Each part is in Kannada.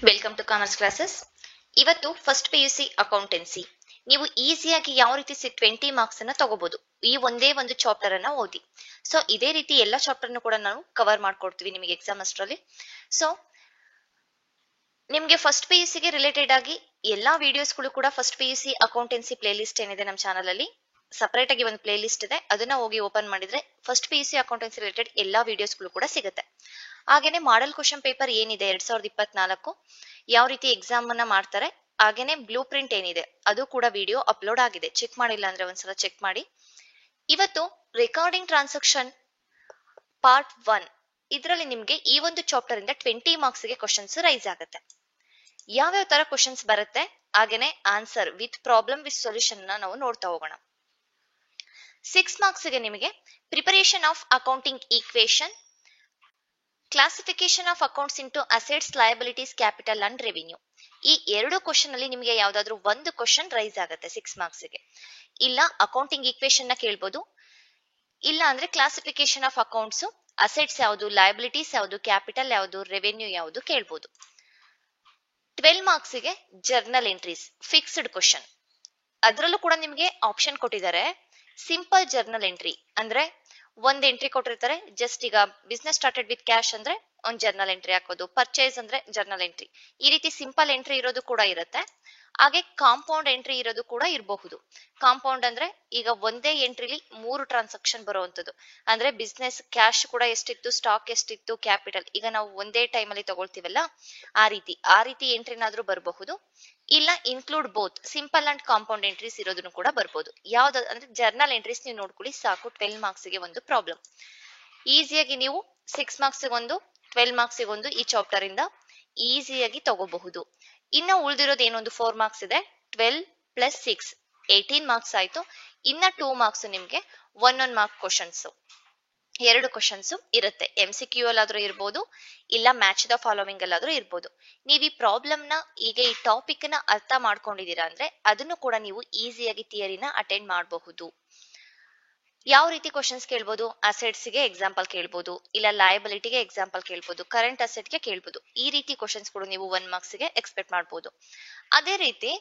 Welcome to commerce classes. ಇವತ್ತು ಫಸ್ಟ್ PUC ಅಕೌಂಟೆನ್ಸಿ ನೀವು ಈಸಿಯಾಗಿ ಯಾವ ರೀತಿ 20 ಮಾರ್ಕ್ಸ್ ಅನ್ನ ತಗೋಬಹುದು ಈ ಒಂದೇ ಒಂದು ಚಾಪ್ಟರ್ ಅನ್ನ ಓದಿ. ಸೊ ಇದೇ ರೀತಿ ಎಲ್ಲ ಚಾಪ್ಟರ್ನು ಕೂಡ ನಾವು ಕವರ್ ಮಾಡ್ಕೊಡ್ತೀವಿ ನಿಮಗೆ ಎಕ್ಸಾಮ್ ಅಷ್ಟರಲ್ಲಿ. ಸೊ ನಿಮ್ಗೆ ಫಸ್ಟ್ PUC ಗೆ ರಿಲೇಟೆಡ್ ಆಗಿ ಎಲ್ಲಾ ವಿಡಿಯೋಸ್ಗಳು ಕೂಡ first PUC accountancy play list ಏನಿದೆ ನಮ್ಮ ಚಾನಲ್ ಅಲ್ಲಿ ಸಪರೇಟ್ ಆಗಿ ಒಂದು ಪ್ಲೇ ಲಿಸ್ಟ್ ಇದೆ, ಅದನ್ನ ಹೋಗಿ ಓಪನ್ ಮಾಡಿದ್ರೆ ಫಸ್ಟ್ PUC ಅಕೌಂಟೆನ್ಸಿ ರಿಲೇಟೆಡ್ ಎಲ್ಲಾ ವಿಡಿಯೋಸ್ಗಳು ಕೂಡ ಸಿಗುತ್ತೆ. ಹಾಗೇನೆ ಮಾಡೆಲ್ ಕ್ವಶನ್ ಪೇಪರ್ ಏನಿದೆ 2024 ಯಾವ ರೀತಿ ಎಕ್ಸಾಮ್ ಅನ್ನ ಮಾಡ್ತಾರೆ, ಹಾಗೇನೆ ಬ್ಲೂ ಪ್ರಿಂಟ್ ಏನಿದೆ ಅದು ಕೂಡ ವಿಡಿಯೋ ಅಪ್ಲೋಡ್ ಆಗಿದೆ. ಚೆಕ್ ಮಾಡಿಲ್ಲ ಅಂದ್ರೆ ಒಂದ್ಸಲ ಚೆಕ್ ಮಾಡಿ. ಇವತ್ತು ರೆಕಾರ್ಡಿಂಗ್ ಟ್ರಾನ್ಸಾಕ್ಷನ್ ಪಾರ್ಟ್ 1 ಇದರಲ್ಲಿ ನಿಮ್ಗೆ ಈ ಒಂದು ಚಾಪ್ಟರ್ ಇಂದ 20 ಮಾರ್ಕ್ಸ್ ಗೆ ಕ್ವಶನ್ಸ್ ರೈಸ್ ಆಗುತ್ತೆ. ಯಾವ್ಯಾವ ತರ ಕ್ವಶನ್ಸ್ ಬರುತ್ತೆ ಹಾಗೇನೆ answer with problem with solution ನಾವು ನೋಡ್ತಾ ಹೋಗೋಣ. 6 ಮಾರ್ಕ್ಸ್ ಗೆ ನಿಮಗೆ preparation of accounting equation, classification of accounts into assets, liabilities, capital and revenue. ಈ ಎರಡು ಕ್ವಶನ್ ಅಲ್ಲಿ ನಿಮಗೆ ಯಾವ್ದಾದ್ರು ಒಂದು ಕ್ವಶನ್ ರೈಸ್ ಆಗುತ್ತೆ 6 ಮಾರ್ಕ್ಸ್ ಗೆ. ಇಲ್ಲ ಅಕೌಂಟಿಂಗ್ ಈಕ್ವೇಶನ್ ನ ಕೇಳ್ಬೋದು, ಇಲ್ಲ ಅಂದ್ರೆ ಕ್ಲಾಸಿಫಿಕೇಶನ್ ಆಫ್ ಅಕೌಂಟ್ಸ್, ಅಸೆಟ್ಸ್ ಯಾವುದು, ಲಯಬಿಲಿಟೀಸ್ ಯಾವುದು, ಕ್ಯಾಪಿಟಲ್ ಯಾವುದು, ರೆವೆನ್ಯೂ ಯಾವುದು ಕೇಳ್ಬೋದು. 12 ಮಾರ್ಕ್ಸ್ ಗೆ ಜರ್ನಲ್ ಎಂಟ್ರೀಸ್ ಫಿಕ್ಸ್ಡ್ ಕ್ವಶನ್, ಅದರಲ್ಲೂ ಕೂಡ ನಿಮಗೆ ಆಪ್ಷನ್ ಕೊಟ್ಟಿದ್ದಾರೆ. ಸಿಂಪಲ್ ಜರ್ನಲ್ ಎಂಟ್ರಿ ಅಂದ್ರೆ ಒಂದ್ ಎಂಟ್ರಿ ಕೊಟ್ಟಿರ್ತಾರೆ, ಜಸ್ಟ್ ಈಗ ಬಿಸ್ನೆಸ್ ಸ್ಟಾರ್ಟೆಡ್ ವಿತ್ ಕ್ಯಾಶ್ ಅಂದ್ರೆ ಒಂದ್ ಜರ್ನಲ್ ಎಂಟ್ರಿ ಹಾಕೋದು, ಪರ್ಚೇಸ್ ಅಂದ್ರೆ ಜರ್ನಲ್ ಎಂಟ್ರಿ, ಈ ರೀತಿ ಸಿಂಪಲ್ ಎಂಟ್ರಿ ಇರೋದು ಕೂಡ ಇರುತ್ತೆ. ಹಾಗೆ ಕಾಂಪೌಂಡ್ ಎಂಟ್ರಿ ಇರೋದು ಕೂಡ ಇರಬಹುದು. ಕಾಂಪೌಂಡ್ ಅಂದ್ರೆ ಈಗ ಒಂದೇ ಎಂಟ್ರಿಲಿ 3 ಟ್ರಾನ್ಸಾಕ್ಷನ್ ಬರುವಂತದ್ದು, ಅಂದ್ರೆ ಬಿಸ್ನೆಸ್ ಕ್ಯಾಶ್ ಕೂಡ ಎಷ್ಟಿತ್ತು, ಸ್ಟಾಕ್ ಎಷ್ಟಿತ್ತು, ಕ್ಯಾಪಿಟಲ್ ಈಗ ನಾವು ಒಂದೇ ಟೈಮ್ ಅಲ್ಲಿ ತಗೊಳ್ತೀವಲ್ಲ ಆ ರೀತಿ ಎಂಟ್ರಿನಾದ್ರೂ ಬರಬಹುದು. ಇಲ್ಲ include both simple and compound entries ಇರೋದನ್ನು ಕೂಡ ಬರ್ಬೋದು. ಯಾವ್ದು ಅಂದ್ರೆ ಜರ್ನಲ್ ಎಂಟ್ರೀಸ್ ನೀವು ನೋಡ್ಕೊಳ್ಳಿ ಸಾಕು. 12 ಮಾರ್ಕ್ಸ್ ಗೆ ಒಂದು ಪ್ರಾಬ್ಲಮ್ ಈಸಿಯಾಗಿ ನೀವು 6 ಮಾರ್ಕ್ಸ್ ಒಂದು 12 ಮಾರ್ಕ್ಸ್ ಒಂದು ಈ ಚಾಪ್ಟರ್ ಇಂದ ಈಸಿಯಾಗಿ ತಗೋಬಹುದು. ಇನ್ನ ಉಳಿದಿರೋದು ಏನೊಂದು 4 ಮಾರ್ಕ್ಸ್ ಇದೆ. 12 ಪ್ಲಸ್ 6 18 ಮಾರ್ಕ್ಸ್ ಆಯ್ತು. ಇನ್ನ 2 ಮಾರ್ಕ್ಸ್ ನಿಮ್ಗೆ 1 ಮಾರ್ಕ್ ಕ್ವಶನ್ಸ್, 2 ಕ್ವಶನ್ಸ್ ಇರುತ್ತೆ. MCQ ಅಲ್ಲಾದ್ರೂ ಇರ್ಬೋದು, ಇಲ್ಲ ಮ್ಯಾಚ್ ದ ಫಾಲೋವಿಂಗ್ ಅಲ್ಲಾದ್ರೂ ಇರ್ಬೋದು. ನೀವು ಈ ಪ್ರಾಬ್ಲಮ್ ನ ಈಗ ಈ ಟಾಪಿಕ್ ನ ಅರ್ಥ ಮಾಡ್ಕೊಂಡಿದೀರಾ ಅಂದ್ರೆ ಅದನ್ನು ಕೂಡ ನೀವು ಈಸಿಯಾಗಿ ಥಿಯರಿನ ಅಟೆಂಡ್ ಮಾಡಬಹುದು. ಯಾವ ರೀತಿ ಕ್ವಶನ್ಸ್ ಕೇಳ್ಬೋದು, ಅಸೆಟ್ಸ್ ಗೆ ಎಕ್ಸಾಂಪಲ್ ಕೇಳ್ಬೋದು, ಇಲ್ಲ ಲಯಬಿಲಿಟಿಗೆ ಎಕ್ಸಾಂಪಲ್ ಕೇಳ್ಬೋದು, ಕರೆಂಟ್ ಅಸೆಟ್ ಗೆ ಕೇಳ್ಬೋದು. ಈ ರೀತಿ ಕ್ವಶನ್ಸ್ ಕೂಡ ನೀವು 1 ಮಾರ್ಕ್ಸ್ ಗೆ ಎಕ್ಸ್ಪೆಕ್ಟ್ ಮಾಡಬಹುದು. ಅದೇ ರೀತಿ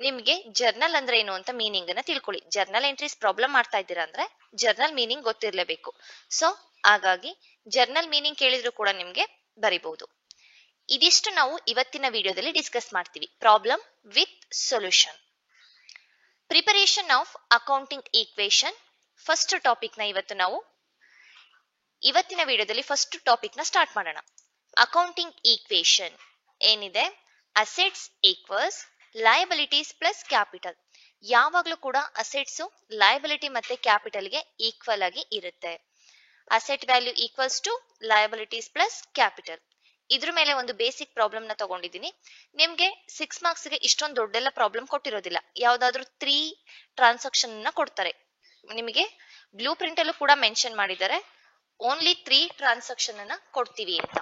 ನಿಮ್ಗೆ ಜರ್ನಲ್ ಅಂದ್ರೆ ಏನು ಅಂತ ಮೀನಿಂಗ್ ಅನ್ನ ತಿಳ್ಕೊಳ್ಳಿ. ಜರ್ನಲ್ ಎಂಟ್ರೀಸ್ ಪ್ರಾಬ್ಲಮ್ ಮಾಡ್ತಾ ಇದ್ದೀರಾ ಅಂದ್ರೆ ಜರ್ನಲ್ ಮೀನಿಂಗ್ ಗೊತ್ತಿರ್ಲೇಬೇಕು. ಸೊ ಹಾಗಾಗಿ ಜರ್ನಲ್ ಮೀನಿಂಗ್ ಕೇಳಿದ್ರು ಕೂಡ ನಿಮ್ಗೆ ಬರಿಬಹುದು. ಇದಿಷ್ಟು ನಾವು ಇವತ್ತಿನ ವಿಡಿಯೋದಲ್ಲಿ ಡಿಸ್ಕಸ್ ಮಾಡ್ತೀವಿ. Problem with solution, preparation of accounting equation. First topic ನ ಇವತ್ತಿನ ವಿಡಿಯೋದಲ್ಲಿ ಫಸ್ಟ್ ಟಾಪಿಕ್ ನ ಸ್ಟಾರ್ಟ್ ಮಾಡೋಣ. ಅಕೌಂಟಿಂಗ್ ಈಕ್ವೇಶನ್ ಏನಿದೆ, assets equals liabilities plus capital. ಯಾವಾಗ್ಲೂ ಕೂಡ ಅಸೆಟ್ಸ್ ಲಯಬಿಲಿಟಿ ಮತ್ತೆ ಕ್ಯಾಪಿಟಲ್ ಗೆ ಈಕ್ವಲ್ ಆಗಿ ಇರುತ್ತೆ. Asset value equals to liabilities plus capital. ಇದ್ರ ಮೇಲೆ ಒಂದು ಬೇಸಿಕ್ ಪ್ರಾಬ್ಲಮ್ ನ ತಗೊಂಡಿದ್ದೀನಿ. ನಿಮ್ಗೆ 6 ಮಾರ್ಕ್ಸ್ ಗೆ ಇಷ್ಟೊಂದು ದೊಡ್ಡೆಲ್ಲ ಪ್ರಾಬ್ಲಮ್ ಕೊಟ್ಟಿರೋದಿಲ್ಲ. ಯಾವ್ದಾದ್ರು 3 ಟ್ರಾನ್ಸಾಕ್ಷನ್ ನ ಕೊಡ್ತಾರೆ. ನಿಮಗೆ ಬ್ಲೂ ಪ್ರಿಂಟ್ ಅಲ್ಲೂ ಕೂಡ ಮೆನ್ಷನ್ ಮಾಡಿದ್ದಾರೆ ಓನ್ಲಿ 3 ಟ್ರಾನ್ಸಾಕ್ಷನ್ ಅನ್ನ ಕೊಡ್ತೀವಿ ಅಂತ.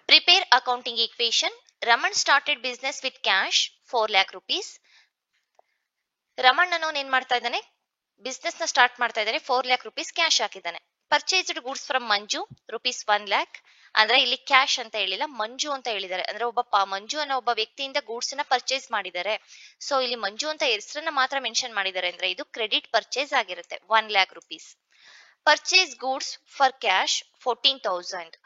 Prepare accounting equation. Raman started business with cash 4 lakh rupees. Raman unknown ಏನ್ ಮಾಡ್ತಾ ಇದ್ದಾನೆ, ಬಿಸ್ನೆಸ್ ನ ಸ್ಟಾರ್ಟ್ ಮಾಡ್ತಾ ಇದ್ದಾನೆ. 4 lakh rupees ಕ್ಯಾಶ್ ಹಾಕಿದ್ದಾನೆ. Purchased goods from Manju rupees 1 lakh. ಅಂದ್ರೆ ಇಲ್ಲಿ ಕ್ಯಾಶ್ ಅಂತ ಹೇಳಿಲ್ಲ, ಮಂಜು ಅಂತ ಹೇಳಿದ್ದಾರೆ. ಅಂದ್ರೆ ಮಂಜು ಅನ್ನೋ ಒಬ್ಬ ವ್ಯಕ್ತಿಯಿಂದ ಗೂಡ್ಸ್ ನ ಪರ್ಚೇಸ್ ಮಾಡಿದ್ದಾರೆ. ಸೊ ಇಲ್ಲಿ ಮಂಜು ಅಂತ ಹೆಸರನ್ನ ಮಾತ್ರ ಮೆನ್ಷನ್ ಮಾಡಿದ್ದಾರೆ ಅಂದ್ರೆ ಇದು ಕ್ರೆಡಿಟ್ ಪರ್ಚೇಸ್ ಆಗಿರುತ್ತೆ. 1 lakh rupees. Purchase goods for cash 14,000.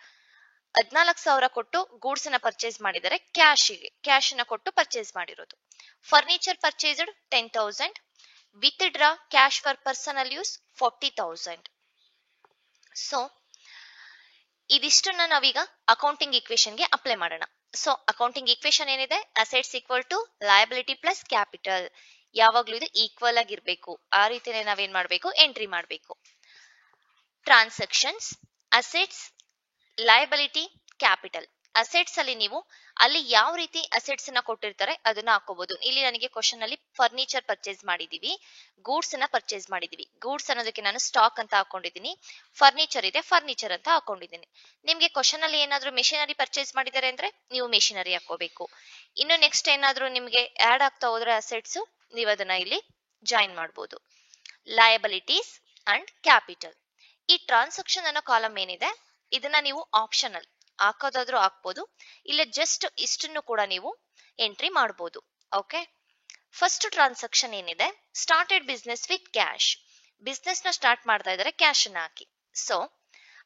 14,000 ಕೊಟ್ಟು ಗೂಡ್ಸ್ ನ ಪರ್ಚೇಸ್ ಮಾಡಿದರೆ ಕ್ಯಾಶ್ ನ ಕೊಟ್ಟು ಪರ್ಚೇಸ್ ಮಾಡಿರೋದು. Furniture purchased 10,000. Withdraw cash for personal use 40,000. So ಇದಿಷ್ಟನ್ನ ನಾವೀಗ ಅಕೌಂಟಿಂಗ್ ಈಕ್ವೇಶನ್ ಗೆ ಅಪ್ಲೈ ಮಾಡೋಣ. ಸೊ ಅಕೌಂಟಿಂಗ್ ಈಕ್ವೇಶನ್ ಏನಿದೆ, assets equal to liability plus capital. ಯಾವಾಗ್ಲೂ ಇದು ಈಕ್ವಲ್ ಆಗಿರ್ಬೇಕು. ಆ ರೀತಿನೇ ನಾವೇನ್ ಮಾಡ್ಬೇಕು, ಎಂಟ್ರಿ ಮಾಡ್ಬೇಕು. Transactions, assets, liability, capital. Assets ಅಲ್ಲಿ ನೀವು ಅಲ್ಲಿ ಯಾವ ರೀತಿ ಅಸೆಟ್ಸ್ ನ ಕೊಟ್ಟಿರ್ತಾರೆ ಅದನ್ನ ಹಾಕೋಬಹುದು. ಇಲ್ಲಿ ನನಗೆ ಕ್ವಶನ್ ಅಲ್ಲಿ ಫರ್ನಿಚರ್ ಪರ್ಚೇಸ್ ಮಾಡಿದೀವಿ, ಗೂಡ್ಸ್ ನ ಪರ್ಚೇಸ್ ಮಾಡಿದೀವಿ. ಗೂಡ್ಸ್ ಅನ್ನೋದಕ್ಕೆ ನಾನು ಸ್ಟಾಕ್ ಅಂತ ಹಾಕೊಂಡಿದ್ದೀನಿ, ಫರ್ನಿಚರ್ ಇದೆ ಫರ್ನಿಚರ್ ಅಂತ ಹಾಕೊಂಡಿದ್ದೀನಿ. ನಿಮ್ಗೆ ಕ್ವಶನ್ ಅಲ್ಲಿ ಏನಾದ್ರು ಮೆಷಿನರಿ ಪರ್ಚೇಸ್ ಮಾಡಿದ್ದಾರೆ ಅಂದ್ರೆ ನೀವು ಮೆಷಿನರಿ ಹಾಕೋಬೇಕು. ಇನ್ನು ನೆಕ್ಸ್ಟ್ ಏನಾದ್ರು ನಿಮ್ಗೆ ಆಡ್ ಆಗ್ತಾ ಹೋದ್ರೆ ಅಸೆಟ್ಸ್, ನೀವು ಅದನ್ನ ಇಲ್ಲಿ ಜಾಯಿನ್ ಮಾಡಬಹುದು. Liabilities and capital. ಈ ಟ್ರಾನ್ಸಾಕ್ಷನ್ ಅನ್ನೋ ಕಾಲಮ್ ಏನಿದೆ ಇದನ್ನ ನೀವು ಆಪ್ಷನಲ್ ಹಾಕೋದಾದ್ರೂ ಹಾಕ್ಬೋದು, ಇಲ್ಲ ಜಸ್ಟ್ ಇಷ್ಟನ್ನು ಕೂಡ ನೀವು ಎಂಟ್ರಿ ಮಾಡಬಹುದು. ಓಕೆ, ಫಸ್ಟ್ ಟ್ರಾನ್ಸಾಕ್ಷನ್ ಏನಿದೆ, started business with cash. Business ನ ಸ್ಟಾರ್ಟ್ ಮಾಡ್ತಾ ಇದ್ದಾರೆ, ಕ್ಯಾಶ್ ಅನ್ನ ಹಾಕಿ. ಸೊ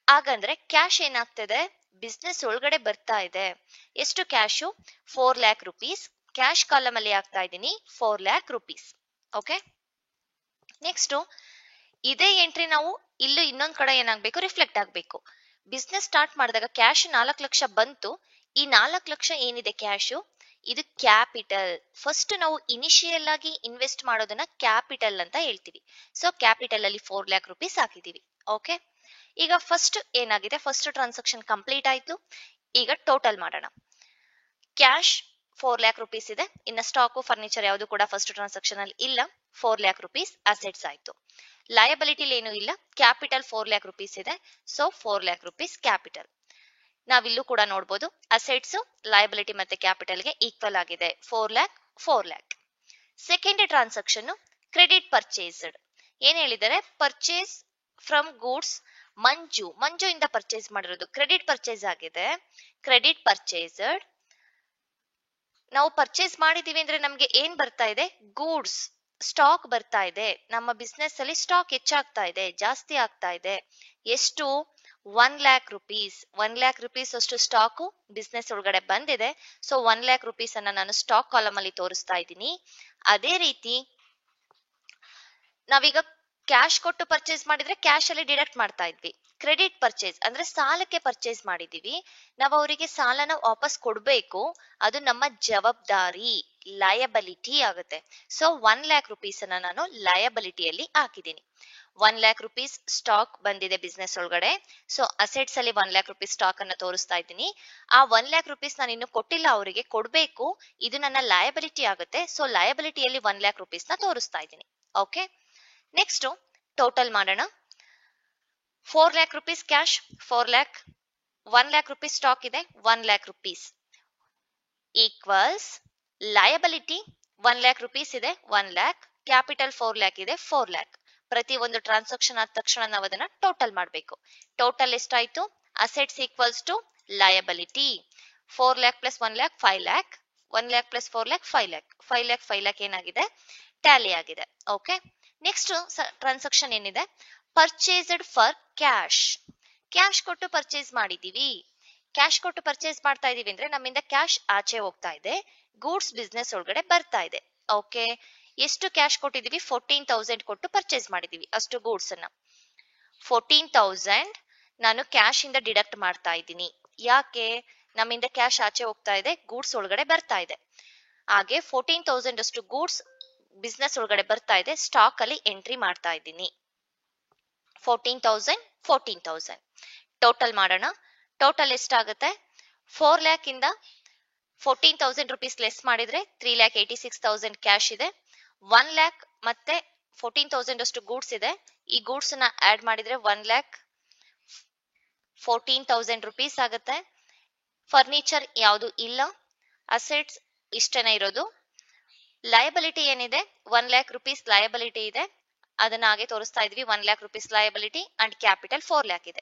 ಹಾಗಂದ್ರೆ ಕ್ಯಾಶ್ ಏನಾಗ್ತಿದೆ, ಬಿಸ್ನೆಸ್ ಒಳಗಡೆ ಬರ್ತಾ ಇದೆ. ಎಷ್ಟು cash? 4 lakh rupees. Cash column ಅಲ್ಲಿ ಹಾಕ್ತಾ ಇದ್ದೀನಿ 4 ಲ್ಯಾಕ್ ರುಪೀಸ್. ಓಕೆ, ನೆಕ್ಸ್ಟ್ ಇದೇ ಎಂಟ್ರಿ ನಾವು ಇಲ್ಲೂ ಇನ್ನೊಂದ್ ಕಡೆ ಏನಾಗ್ಬೇಕು, ರಿಫ್ಲೆಕ್ಟ್ ಆಗ್ಬೇಕು. ಬಿಸ್ನೆಸ್ ಸ್ಟಾರ್ಟ್ ಮಾಡಿದಾಗ ಕ್ಯಾಶ್ 4 ಲಕ್ಷ ಬಂತು. ಈ 4 ಲಕ್ಷ ಏನಿದೆ ಕ್ಯಾಶು, ಇದು ಕ್ಯಾಪಿಟಲ್. ಫಸ್ಟ್ ನಾವು ಇನಿಷಿಯಲ್ ಆಗಿ ಇನ್ವೆಸ್ಟ್ ಮಾಡೋದನ್ನ ಕ್ಯಾಪಿಟಲ್ ಅಂತ ಹೇಳ್ತೀವಿ. ಸೊ ಕ್ಯಾಪಿಟಲ್ ಅಲ್ಲಿ 4 ಲ್ಯಾಕ್ ರುಪೀಸ್ ಹಾಕಿದೀವಿ. ಓಕೆ, ಈಗ ಫಸ್ಟ್ ಏನಾಗಿದೆ, ಫಸ್ಟ್ ಟ್ರಾನ್ಸಾಕ್ಷನ್ ಕಂಪ್ಲೀಟ್ ಆಯ್ತು. ಈಗ ಟೋಟಲ್ ಮಾಡೋಣ. ಕ್ಯಾಶ್ 4 ಲ್ಯಾಕ್ ರುಪೀಸ್ ಇದೆ. ಇನ್ನ ಸ್ಟಾಕು ಫರ್ನಿಚರ್ ಯಾವುದು ಕೂಡ ಫಸ್ಟ್ ಟ್ರಾನ್ಸಾಕ್ಷನ್ ಅಲ್ಲಿ ಇಲ್ಲ. 4 ಲ್ಯಾಕ್ ರುಪೀಸ್ ಅಸೆಟ್ಸ್ ಆಯ್ತು. ಲಯಬಿಲಿಟಿಲಿ ಏನು ಇಲ್ಲ, ಕ್ಯಾಪಿಟಲ್ 4 ಲ್ಯಾಕ್ ರುಪೀಸ್ ಇದೆ. So 4 lakh rupees capital. ನಾವಿಲ್ಲೂ ಕೂಡ ನೋಡಬಹುದು, ಅಸೆಟ್ಸ್ ಲಯಬಿಲಿಟಿ ಮತ್ತೆ ಕ್ಯಾಪಿಟಲ್ಗೆ ಈಕ್ವಲ್ ಆಗಿದೆ. 4 lakh 4 lakh. Second transaction credit purchased. ಏನ್ ಹೇಳಿದ್ದಾರೆ, ಪರ್ಚೇಸ್ ಫ್ರಮ್ ಗೂಡ್ಸ್ ಮಂಜು ಇಂದ ಪರ್ಚೇಸ್ ಮಾಡಿರೋದು ಕ್ರೆಡಿಟ್ ಪರ್ಚೇಸ್ ಆಗಿದೆ. ಕ್ರೆಡಿಟ್ ಪರ್ಚೇಸ್ಡ್ ನಾವು ಪರ್ಚೇಸ್ ಮಾಡಿದೀವಿ ಅಂದ್ರೆ ನಮ್ಗೆ ಏನ್ ಬರ್ತಾ ಇದೆ, ಗೂಡ್ಸ್ ಸ್ಟಾಕ್ ಬರ್ತಾ ಇದೆ. ನಮ್ಮ ಬಿಸ್ನೆಸ್ ಅಲ್ಲಿ ಸ್ಟಾಕ್ ಹೆಚ್ಚಾಗ್ತಾ ಇದೆ, ಜಾಸ್ತಿ ಆಗ್ತಾ ಇದೆ. ಎಷ್ಟು? 1 ಲ್ಯಾಕ್ ರುಪೀಸ್. 1 ಲ್ಯಾಕ್ ರುಪೀಸ್ ಅಷ್ಟು ಸ್ಟಾಕು ಬಿಸ್ನೆಸ್ ಒಳಗಡೆ ಬಂದಿದೆ. ಸೊ 1 ಲ್ಯಾಕ್ ರುಪೀಸ್ ಅನ್ನ ನಾನು ಸ್ಟಾಕ್ ಕಾಲಮ್ ಅಲ್ಲಿ ತೋರಿಸ್ತಾ ಇದ್ದೀನಿ. ಅದೇ ರೀತಿ ನಾವೀಗ ಕ್ಯಾಶ್ ಕೊಟ್ಟು ಪರ್ಚೇಸ್ ಮಾಡಿದ್ರೆ ಕ್ಯಾಶ್ ಅಲ್ಲಿ ಡಿಡಕ್ಟ್ ಮಾಡ್ತಾ ಇದ್ವಿ. ಕ್ರೆಡಿಟ್ ಪರ್ಚೇಸ್ ಅಂದ್ರೆ ಸಾಲಕ್ಕೆ ಪರ್ಚೇಸ್ ಮಾಡಿದೀವಿ, ನಾವು ಅವರಿಗೆ ಸಾಲನ ವಾಪಸ್ ಕೊಡ್ಬೇಕು. ಅದು ನಮ್ಮ ಜವಾಬ್ದಾರಿ, ಲಯಬಿಲಿಟಿ ಆಗುತ್ತೆ. ಸೊ 1 ಲ್ಯಾಕ್ ರುಪೀಸ್ ಅನ್ನ ನಾನು ಲಯಬಿಲಿಟಿಯಲ್ಲಿ ಹಾಕಿದ್ದೀನಿ. 1 ಲ್ಯಾಕ್ ರುಪೀಸ್ ಸ್ಟಾಕ್ ಬಂದಿದೆ ಬಿಸ್ನೆಸ್ ಒಳಗಡೆ. ಸೊ ಅಸೆಟ್ಸ್ ಅಲ್ಲಿ 1 ಲ್ಯಾಕ್ ರುಪೀಸ್ ಸ್ಟಾಕ್ ಅನ್ನ ತೋರಿಸ್ತಾ ಇದ್ದೀನಿ. ಆ 1 ಲ್ಯಾಕ್ ರುಪೀಸ್ ನಾನು ಇನ್ನು ಕೊಟ್ಟಿಲ್ಲ, ಅವರಿಗೆ ಕೊಡ್ಬೇಕು. ಇದು ನನ್ನ ಲಯಬಿಲಿಟಿ ಆಗುತ್ತೆ. ಸೊ ಲಯಬಿಲಿಟಿಯಲ್ಲಿ 1 ಲ್ಯಾಕ್ ರುಪೀಸ್ ನ ತೋರಿಸ್ತಾ ಇದ್ದೀನಿ. ಓಕೆ, ನೆಕ್ಸ್ಟ್ ಟೋಟಲ್ ಮಾಡೋಣ. 4 lakh rupees cash, 4 lac, 1 lac rupees stock ಇದೆ, 1 lac rupees equals liability 1 lac rupees ಇದೆ, 1 ಲ್ಯಾಕ್, ಕ್ಯಾಪಿಟಲ್ 4 ಲ್ಯಾಕ್ ಇದೆ, 4 ಲ್ಯಾಕ್. ಪ್ರತಿ ಒಂದು ಟ್ರಾನ್ಸಾಕ್ಷನ್ ಆದ ತಕ್ಷಣ ನಾವು ಅದನ್ನ ಟೋಟಲ್ ಮಾಡಬೇಕು. ಟೋಟಲ್ ಎಷ್ಟಾಯ್ತು? Assets equals to liability. 4 lakh plus 1 lakh 5 lakh, 1 lakh plus 4 lakh 5 lakh, 5 lakh ಏನಾಗಿದೆ, ಟ್ಯಾಲಿ ಆಗಿದೆ. ಓಕೆ, ನೆಕ್ಸ್ಟ್ ಟ್ರಾನ್ಸಾಕ್ಷನ್ ಏನಿದೆ, ಪರ್ಚೇಸ್ಡ್ ಫಾರ್ ಕ್ಯಾಶ್. ಕ್ಯಾಶ್ ಕೊಟ್ಟು ಪರ್ಚೇಸ್ ಮಾಡಿದೀವಿ. ಕ್ಯಾಶ್ ಕೊಟ್ಟು ಪರ್ಚೇಸ್ ಮಾಡ್ತಾ ಇದೀವಿ ಅಂದ್ರೆ ನಮ್ಮಿಂದ ಕ್ಯಾಶ್ ಆಚೆ ಹೋಗ್ತಾ ಇದೆ, ಗೂಡ್ಸ್ ಬಿಸ್ನೆಸ್ ಒಳಗಡೆ ಬರ್ತಾ ಇದೆ. ಓಕೆ, ಎಷ್ಟು ಕ್ಯಾಶ್ ಕೊಟ್ಟಿದೀವಿ? 14,000 ಕೊಟ್ಟು ಪರ್ಚೇಸ್ ಮಾಡಿದೀವಿ ಅಷ್ಟು ಗೂಡ್ಸ್ ಅನ್ನ. 14,000 ನಾನು ಕ್ಯಾಶ್ ಇಂದ ಡಿಡಕ್ಟ್ ಮಾಡ್ತಾ ಇದ್ದೀನಿ. ಯಾಕೆ? ನಮ್ಮಿಂದ ಕ್ಯಾಶ್ ಆಚೆ ಹೋಗ್ತಾ ಇದೆ, ಗೂಡ್ಸ್ ಒಳಗಡೆ ಬರ್ತಾ ಇದೆ. ಹಾಗೆ 14,000 ಅಷ್ಟು ಗೂಡ್ಸ್ ಬಿಸ್ನೆಸ್ ಒಳಗಡೆ ಬರ್ತಾ ಇದೆ, ಸ್ಟಾಕ್ ಅಲ್ಲಿ ಎಂಟ್ರಿ ಮಾಡ್ತಾ ಇದ್ದೀನಿ. 14,000 ಟೋಟಲ್ ಮಾಡೋಣ. ಟೋಟಲ್ ಎಷ್ಟಾಗುತ್ತೆ? 4 ಲ್ಯಾಕ್ ಇಂದ 14,000 ರುಪೀಸ್ ಲೆಸ್ ಮಾಡಿದ್ರೆ 3,86,000 ಕ್ಯಾಶ್ ಇದೆ. 1 ಲ್ಯಾಕ್ ಮತ್ತೆ 14,000 ಅಷ್ಟು ಗೂಡ್ಸ್ ಇದೆ. ಈ ಗೂಡ್ಸ್ ನ ಆಡ್ ಮಾಡಿದ್ರೆ 1,14,000 ರುಪೀಸ್ ಆಗುತ್ತೆ. ಫರ್ನಿಚರ್ ಯಾವುದು ಇಲ್ಲ, ಅಸೆಟ್ಸ್ ಇಷ್ಟನೇ ಇರೋದು. ಲಯಬಿಲಿಟಿ ಏನಿದೆ, 1 ಲ್ಯಾಕ್ ರುಪೀಸ್ ಲಯಬಿಲಿಟಿ ಇದೆ, ಅದನ್ನ ಹಾಗೆ ತೋರಿಸ್ತಾ ಇದ್ವಿ. 1 lac rupees liability and capital 4 lac ಇದೆ.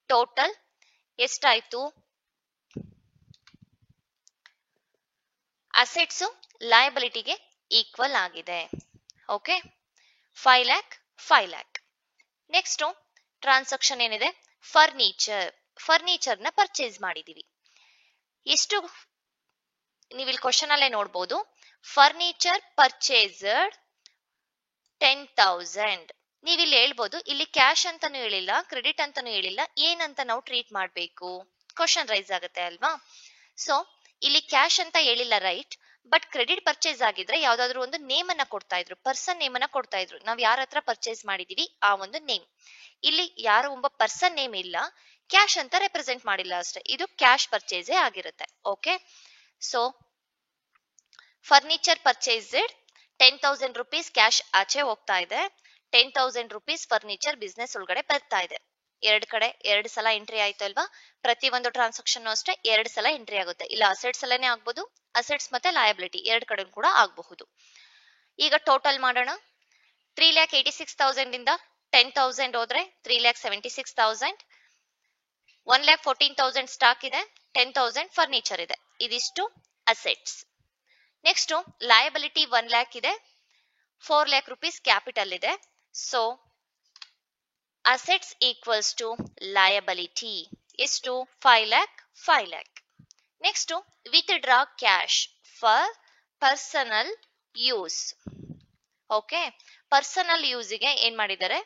ಟೋಟಲ್ ಎಷ್ಟಾಯ್ತು? ಅಸೆಟ್ಸ್ ಲಯಬಿಲಿಟಿಗೆ ಈಕ್ವಲ್ ಆಗಿದೆ. Okay, 5 lakh 5 lac. Next transaction ಏನಿದೆ, ಫರ್ನಿಚರ್ ನ ಪರ್ಚೇಸ್ ಮಾಡಿದೀವಿ. ಎಷ್ಟು? ನೀವು ಇಲ್ಲಿ ಕ್ವಶನ್ ಅಲ್ಲೇ ನೋಡಬಹುದು, ಫರ್ನಿಚರ್ ಪರ್ಚೇಸ್ಡ್ 10,000. ನೀವಿಲ್ಲಿ ಹೇಳ್ಬೋದು, ಇಲ್ಲಿ ಕ್ಯಾಶ್ ಅಂತಾನು ಹೇಳಿಲ್ಲ, ಕ್ರೆಡಿಟ್ ಅಂತಾನು ಹೇಳಿಲ್ಲ, ಏನಂತ ನಾವು ಟ್ರೀಟ್ ಮಾಡಬೇಕು? ಕ್ವಶನ್ ರೈಸ್ ಆಗುತ್ತೆ ಅಲ್ವಾ? ಸೊ ಇಲ್ಲಿ ಕ್ಯಾಶ್ ಅಂತ ಹೇಳಿಲ್ಲ, ರೈಟ್. ಬಟ್ ಕ್ರೆಡಿಟ್ ಪರ್ಚೇಸ್ ಆಗಿದ್ರೆ ಯಾವ್ದಾದ್ರು ಒಂದು ನೇಮ್ ಅನ್ನ ಕೊಡ್ತಾ ಇದ್ರು, ಪರ್ಸನ್ ನೇಮ್ ಅನ್ನ ಕೊಡ್ತಾ ಇದ್ರು. ನಾವ್ ಯಾರ ಹತ್ರ ಪರ್ಚೇಸ್ ಮಾಡಿದೀವಿ ಆ ಒಂದು ನೇಮ್. ಇಲ್ಲಿ ಯಾರೋ ಒಬ್ಬ ಪರ್ಸನ್ ನೇಮ್ ಇಲ್ಲ, ಕ್ಯಾಶ್ ಅಂತ ರೆಪ್ರೆಸೆಂಟ್ ಮಾಡಿಲ್ಲ ಅಷ್ಟೇ. ಇದು ಕ್ಯಾಶ್ ಪರ್ಚೇಸೇ ಆಗಿರುತ್ತೆ. Okay, so furniture purchased 10,000 rupees cash ಆಚೆ ಹೋಗ್ತಾ ಇದೆ, 10,000 ರುಪೀಸ್ ಫರ್ನಿಚರ್ ಬಿಸ್ನೆಸ್ ಒಳಗಡೆ ಬರ್ತಾ ಇದೆ. ಎರಡ್ ಕಡೆ 2 ಸಲ ಎಂಟ್ರಿ ಆಯ್ತು ಅಲ್ವಾ? ಪ್ರತಿ ಒಂದು ಟ್ರಾನ್ಸಾಕ್ಷನ್ ಅಷ್ಟೇ 2 ಸಲ ಎಂಟ್ರಿ ಆಗುತ್ತೆ. ಇಲ್ಲ ಅಸೆಟ್ಸ್ ಅಲ್ಲೇನೆ ಆಗ್ಬಹುದು, ಅಸೆಟ್ಸ್ ಮತ್ತೆ ಲಯಬಿಲಿಟಿ ಎರಡ್ ಕಡೆ ಕೂಡ ಆಗಬಹುದು. ಈಗ ಟೋಟಲ್ ಮಾಡೋಣ. 3,86,000 ಇಂದ 10,000 ಹೋದ್ರೆ 3,76,000. 1,14,000 ಸ್ಟಾಕ್ ಇದೆ, 10,000 ಫರ್ನಿಚರ್ ಇದೆ. ಇದಿಷ್ಟು ಅಸೆಟ್ಸ್. ನೆಕ್ಸ್ಟ್ ಲಯಬಿಲಿಟಿ 1 lakh ಇದೆ, 4 lakh rupees ಕ್ಯಾಪಿಟಲ್ ಇದೆ. So assets equals to liability ಎಷ್ಟು? 5 lakh, 5 lakh. Next withdraw cash for personal use. Okay, personal ಯೂಸ್ಗೆ ಏನ್ ಮಾಡಿದ್ದಾರೆ?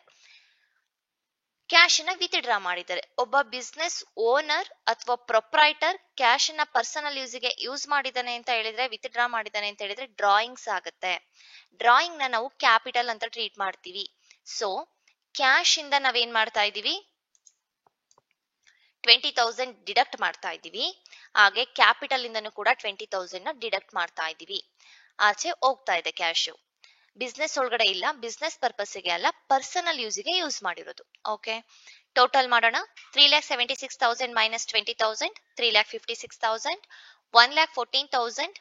ಕ್ಯಾಶ್ ನ ವಿತ್ಡ್ರಾ ಮಾಡಿದ್ದಾರೆ. ಒಬ್ಬ ಬಿಸ್ನೆಸ್ ಓನರ್ ಅಥವಾ ಪ್ರೊಪ್ರೈಟರ್ ಕ್ಯಾಶ್ ನ ಪರ್ಸನಲ್ ಯೂಸ್ಗೆ ಯೂಸ್ ಮಾಡಿದಾನೆ ಅಂತ ಹೇಳಿದ್ರೆ, ವಿತ್ಡ್ರಾ ಮಾಡಿದಾನೆ ಅಂತ ಹೇಳಿದ್ರೆ ಡ್ರಾಯಿಂಗ್ಸ್ ಆಗುತ್ತೆ. ಡ್ರಾಯಿಂಗ್ ನ ನಾವು ಕ್ಯಾಪಿಟಲ್ ಅಂತ ಟ್ರೀಟ್ ಮಾಡ್ತೀವಿ. ಸೊ ಕ್ಯಾಶ್ ಇಂದ ನಾವೇನ್ ಮಾಡ್ತಾ ಇದೀವಿ? 20,000 ಡಿಡಕ್ಟ್ ಮಾಡ್ತಾ ಇದೀವಿ. ಹಾಗೆ ಕ್ಯಾಪಿಟಲ್ ಇಂದನೂ ಕೂಡ 20,000 ನ ಡಿಡಕ್ಟ್ ಮಾಡ್ತಾ ಇದೀವಿ. ಆಚೆ ಹೋಗ್ತಾ ಇದೆ ಕ್ಯಾಶ್. ಬಿಸ್ನೆಸ್ ಒಳಗಡೆ ಇಲ್ಲ, ಬಿಸ್ನೆಸ್ ಪರ್ಪಸ್ಗೆ ಅಲ್ಲ, ಪರ್ಸನಲ್ ಯೂಸ್ಗೆ ಯೂಸ್ ಮಾಡಿರೋದು. ಓಕೆ, ಟೋಟಲ್ ಮಾಡೋಣ. 3,76,000 ಮೈನಸ್ 20,000, 3,56,000, 1,14,000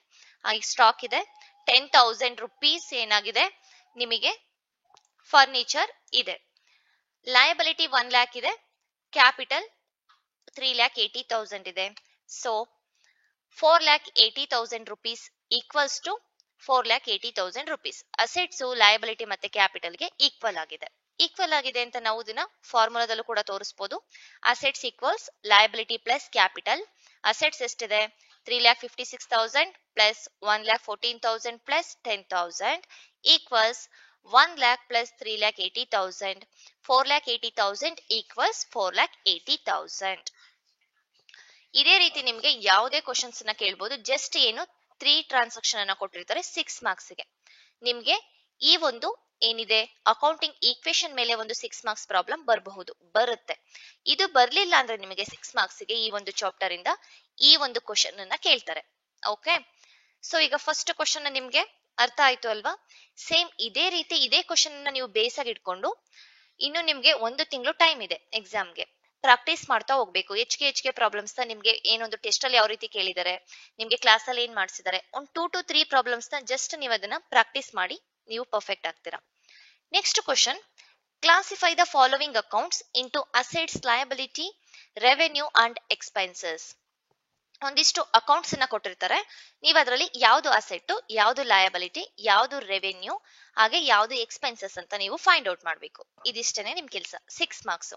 ಸ್ಟಾಕ್ ಇದೆ. 10,000 rupees ಏನಾಗಿದೆ ನಿಮಗೆ? ಫರ್ನಿಚರ್ ಇದೆ. ಲಯಬಿಲಿಟಿ 1 lakh ಇದೆ, ಕ್ಯಾಪಿಟಲ್ 3,80,000 ಇದೆ. So 4,80,000 rupees equals to 4,80,000 rupees. Assets liability ಮತ್ತೆ ಕ್ಯಾಪಿಟಲ್ಗೆ ಈಕ್ವಲ್ ಆಗಿದೆ. ಈಕ್ವಲ್ ಆಗಿದೆ ಅಂತ ನಾವು ಇದನ್ನ ಫಾರ್ಮುಲಾದಲ್ಲೂ ಕೂಡ ತೋರಿಸಬಹುದು. Assets equals liability plus capital. Assets ಎಷ್ಟಿದೆ? 3,56,000 plus 1,14,000 plus 10,000 equals 1 lakh plus 3,80,000. 4,80,000 equals 4,80,000. ಇದೇ ರೀತಿ ನಿಮ್ಗೆ ಯಾವುದೇ ಕ್ವಶನ್ಸ್ ನ ಕೇಳಬಹುದು. ಜಸ್ಟ್ ಏನು 3 ಟ್ರಾನ್ಸಾಕ್ಷನ್ ಅನ್ನ ಕೊಟ್ಟಿರ್ತಾರೆ 6 ಮಾರ್ಕ್ಸ್ ಗೆ. ನಿಮ್ಗೆ ಈ ಒಂದು ಏನಿದೆ ಅಕೌಂಟಿಂಗ್ ಈಕ್ವೇಶನ್ ಮೇಲೆ ಒಂದು 6 ಮಾರ್ಕ್ಸ್ ಪ್ರಾಬ್ಲಮ್ ಬರುತ್ತೆ. ಇದು ಬರ್ಲಿಲ್ಲ ಅಂದ್ರೆ ನಿಮಗೆ 6 ಮಾರ್ಕ್ಸ್ ಗೆ ಈ ಒಂದು ಚಾಪ್ಟರ್ ಇಂದ ಈ ಒಂದು ಕ್ವಶನ್ ಅನ್ನ ಕೇಳ್ತಾರೆ. ಓಕೆ, ಸೊ ಈಗ ಫಸ್ಟ್ ಕ್ವಶನ್ ನಿಮ್ಗೆ ಅರ್ಥ ಆಯ್ತು ಅಲ್ವಾ? ಸೇಮ್ ಇದೇ ರೀತಿ ಇದೇ ಕ್ವಶನ್ ಅನ್ನ ನೀವು ಬೇಸ್ ಆಗಿ ಇಟ್ಕೊಂಡು ಇನ್ನು ನಿಮ್ಗೆ 1 ತಿಂಗಳು ಟೈಮ್ ಇದೆ ಎಕ್ಸಾಮ್ಗೆ. ಪ್ರಾಕ್ಟೀಸ್ ಮಾಡ್ತಾ ಹೋಗ್ಬೇಕು. ಹೆಚ್ಚಿಗೆ ಪ್ರಾಬ್ಲಮ್ಸ್ ನ ನಿಮ್ಗೆ ಏನೊಂದು ಟೆಸ್ಟ್ ಅಲ್ಲಿ ಯಾವ ರೀತಿ ಕೇಳಿದ್ದಾರೆ, ನಿಮ್ಗೆ ಕ್ಲಾಸ್ ಅಲ್ಲಿ ಏನ್ ಮಾಡಿಸಿದ್ದಾರೆ, ಒಂದು 2 to 3 ಪ್ರಾಬ್ಲಮ್ಸ್ ನ ಜಸ್ಟ್ ನೀವು ಅದನ್ನ ಪ್ರಾಕ್ಟೀಸ್ ಮಾಡಿ ನೀವು ಪರ್ಫೆಕ್ಟ್ ಆಗ್ತೀರಾ. Next question, classify the following accounts into assets, liability, revenue and expenses. ಒಂದಿಷ್ಟು ಅಕೌಂಟ್ಸ್ ಅನ್ನ ಕೊಟ್ಟಿರ್ತಾರೆ. ನೀವು ಅದರಲ್ಲಿ ಯಾವ್ದು ಅಸೆಟ್, ಯಾವ್ದು ಲಯಬಿಲಿಟಿ, ಯಾವ್ದು ರೆವೆನ್ಯೂ, ಹಾಗೆ ಯಾವ್ದು ಎಕ್ಸ್ಪೆನ್ಸಸ್ ಅಂತ ನೀವು ಫೈಂಡ್ ಔಟ್ ಮಾಡ್ಬೇಕು. ಇದಿಷ್ಟೇನೆ ನಿಮ್ ಕೆಲಸ. 6 ಮಾರ್ಕ್ಸ್.